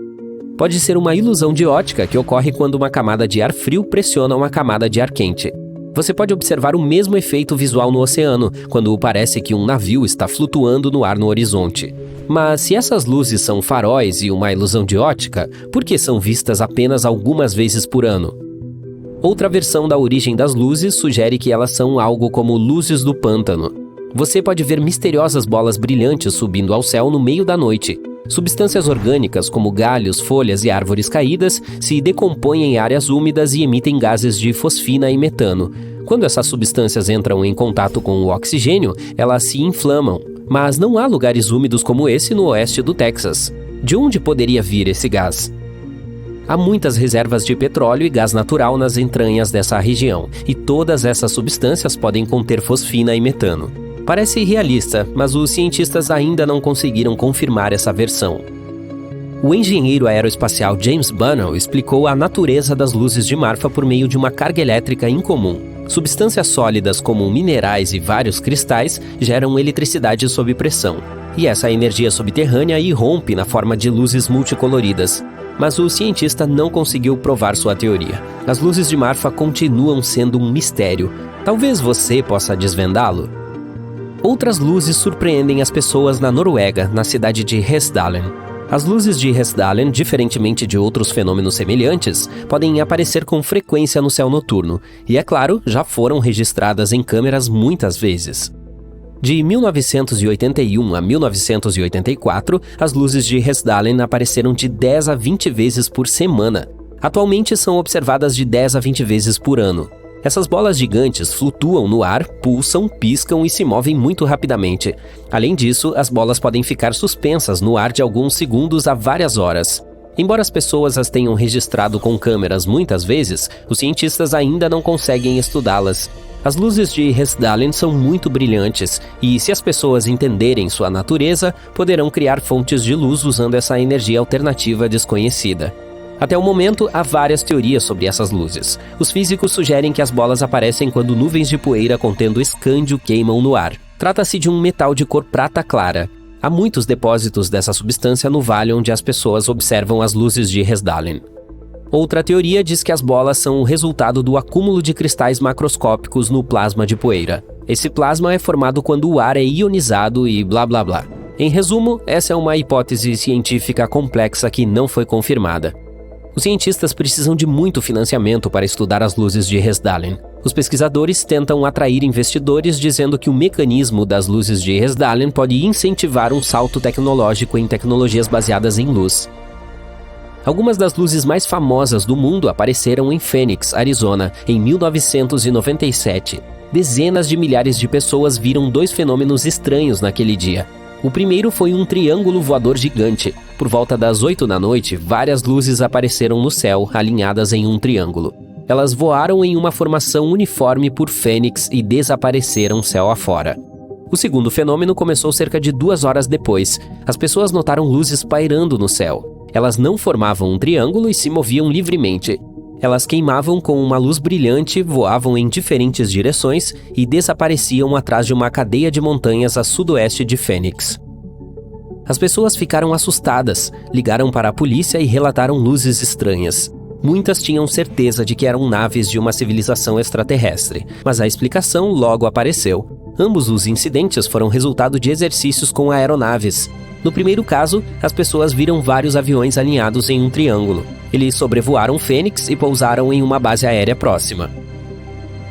Pode ser uma ilusão de ótica que ocorre quando uma camada de ar frio pressiona uma camada de ar quente. Você pode observar o mesmo efeito visual no oceano, quando parece que um navio está flutuando no ar no horizonte. Mas se essas luzes são faróis e uma ilusão de ótica, por que são vistas apenas algumas vezes por ano? Outra versão da origem das luzes sugere que elas são algo como luzes do pântano. Você pode ver misteriosas bolas brilhantes subindo ao céu no meio da noite. Substâncias orgânicas como galhos, folhas e árvores caídas se decompõem em áreas úmidas e emitem gases de fosfina e metano. Quando essas substâncias entram em contato com o oxigênio, elas se inflamam. Mas não há lugares úmidos como esse no oeste do Texas. De onde poderia vir esse gás? Há muitas reservas de petróleo e gás natural nas entranhas dessa região, e todas essas substâncias podem conter fosfina e metano. Parece irrealista, mas os cientistas ainda não conseguiram confirmar essa versão. O engenheiro aeroespacial James Bunnell explicou a natureza das luzes de Marfa por meio de uma carga elétrica incomum. Substâncias sólidas como minerais e vários cristais geram eletricidade sob pressão, e essa energia subterrânea irrompe na forma de luzes multicoloridas. Mas o cientista não conseguiu provar sua teoria. As luzes de Marfa continuam sendo um mistério. Talvez você possa desvendá-lo. Outras luzes surpreendem as pessoas na Noruega, na cidade de Hesdalen. As luzes de Hesdalen, diferentemente de outros fenômenos semelhantes, podem aparecer com frequência no céu noturno, e é claro, já foram registradas em câmeras muitas vezes. De 1981 a 1984, as luzes de Hesdalen apareceram de 10 a 20 vezes por semana. Atualmente são observadas de 10 a 20 vezes por ano. Essas bolas gigantes flutuam no ar, pulsam, piscam e se movem muito rapidamente. Além disso, as bolas podem ficar suspensas no ar de alguns segundos a várias horas. Embora as pessoas as tenham registrado com câmeras muitas vezes, os cientistas ainda não conseguem estudá-las. As luzes de Hesdalen são muito brilhantes e, se as pessoas entenderem sua natureza, poderão criar fontes de luz usando essa energia alternativa desconhecida. Até o momento, há várias teorias sobre essas luzes. Os físicos sugerem que as bolas aparecem quando nuvens de poeira contendo escândio queimam no ar. Trata-se de um metal de cor prata clara. Há muitos depósitos dessa substância no vale onde as pessoas observam as luzes de Hesdalen. Outra teoria diz que as bolas são o resultado do acúmulo de cristais macroscópicos no plasma de poeira. Esse plasma é formado quando o ar é ionizado e blá blá blá. Em resumo, essa é uma hipótese científica complexa que não foi confirmada. Os cientistas precisam de muito financiamento para estudar as luzes de Hesdalen. Os pesquisadores tentam atrair investidores dizendo que o mecanismo das luzes de Hesdalen pode incentivar um salto tecnológico em tecnologias baseadas em luz. Algumas das luzes mais famosas do mundo apareceram em Phoenix, Arizona, em 1997. Dezenas de milhares de pessoas viram dois fenômenos estranhos naquele dia. O primeiro foi um triângulo voador gigante. Por volta das 8 da noite, várias luzes apareceram no céu, alinhadas em um triângulo. Elas voaram em uma formação uniforme por Phoenix e desapareceram céu afora. O segundo fenômeno começou cerca de 2 horas depois. As pessoas notaram luzes pairando no céu. Elas não formavam um triângulo e se moviam livremente. Elas queimavam com uma luz brilhante, voavam em diferentes direções e desapareciam atrás de uma cadeia de montanhas a sudoeste de Phoenix. As pessoas ficaram assustadas, ligaram para a polícia e relataram luzes estranhas. Muitas tinham certeza de que eram naves de uma civilização extraterrestre, mas a explicação logo apareceu. Ambos os incidentes foram resultado de exercícios com aeronaves. No primeiro caso, as pessoas viram vários aviões alinhados em um triângulo. Eles sobrevoaram Phoenix e pousaram em uma base aérea próxima.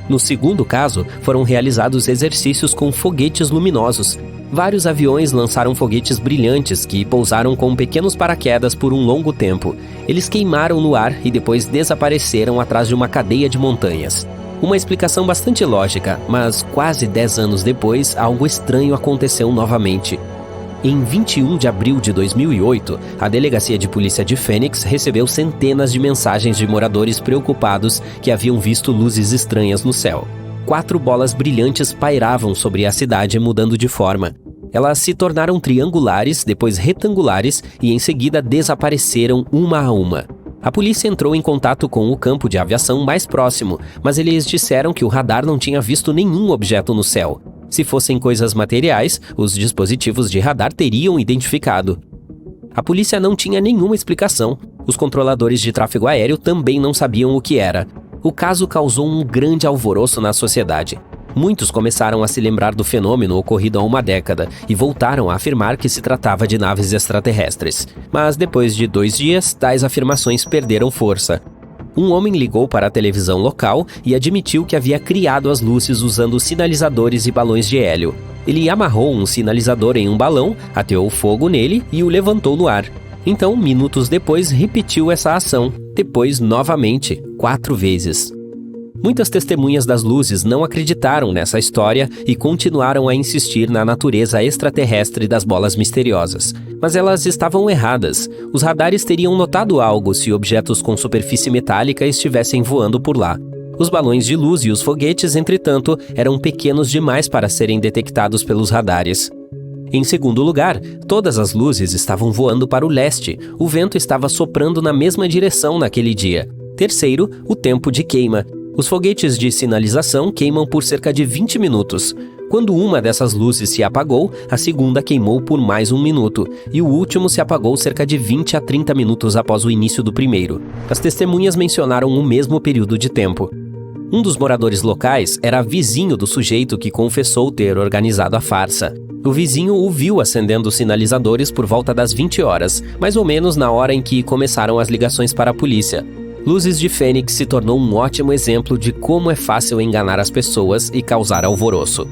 No segundo caso, foram realizados exercícios com foguetes luminosos. Vários aviões lançaram foguetes brilhantes que pousaram com pequenos paraquedas por um longo tempo. Eles queimaram no ar e depois desapareceram atrás de uma cadeia de montanhas. Uma explicação bastante lógica, mas quase 10 anos depois, algo estranho aconteceu novamente. Em 21 de abril de 2008, a Delegacia de Polícia de Phoenix recebeu centenas de mensagens de moradores preocupados que haviam visto luzes estranhas no céu. 4 bolas brilhantes pairavam sobre a cidade mudando de forma. Elas se tornaram triangulares, depois retangulares e em seguida desapareceram uma a uma. A polícia entrou em contato com o campo de aviação mais próximo, mas eles disseram que o radar não tinha visto nenhum objeto no céu. Se fossem coisas materiais, os dispositivos de radar teriam identificado. A polícia não tinha nenhuma explicação. Os controladores de tráfego aéreo também não sabiam o que era. O caso causou um grande alvoroço na sociedade. Muitos começaram a se lembrar do fenômeno ocorrido há uma década e voltaram a afirmar que se tratava de naves extraterrestres. Mas depois de 2 dias, tais afirmações perderam força. Um homem ligou para a televisão local e admitiu que havia criado as luzes usando sinalizadores e balões de hélio. Ele amarrou um sinalizador em um balão, ateou fogo nele e o levantou no ar. Então, minutos depois, repetiu essa ação, depois novamente, 4 vezes. Muitas testemunhas das luzes não acreditaram nessa história e continuaram a insistir na natureza extraterrestre das bolas misteriosas. Mas elas estavam erradas. Os radares teriam notado algo se objetos com superfície metálica estivessem voando por lá. Os balões de luz e os foguetes, entretanto, eram pequenos demais para serem detectados pelos radares. Em segundo lugar, todas as luzes estavam voando para o leste. O vento estava soprando na mesma direção naquele dia. Terceiro, o tempo de queima. Os foguetes de sinalização queimam por cerca de 20 minutos. Quando uma dessas luzes se apagou, a segunda queimou por mais 1 minuto, e o último se apagou cerca de 20 a 30 minutos após o início do primeiro. As testemunhas mencionaram o mesmo período de tempo. Um dos moradores locais era vizinho do sujeito que confessou ter organizado a farsa. O vizinho o viu acendendo os sinalizadores por volta das 20 horas, mais ou menos na hora em que começaram as ligações para a polícia. Luzes de Fênix se tornou um ótimo exemplo de como é fácil enganar as pessoas e causar alvoroço.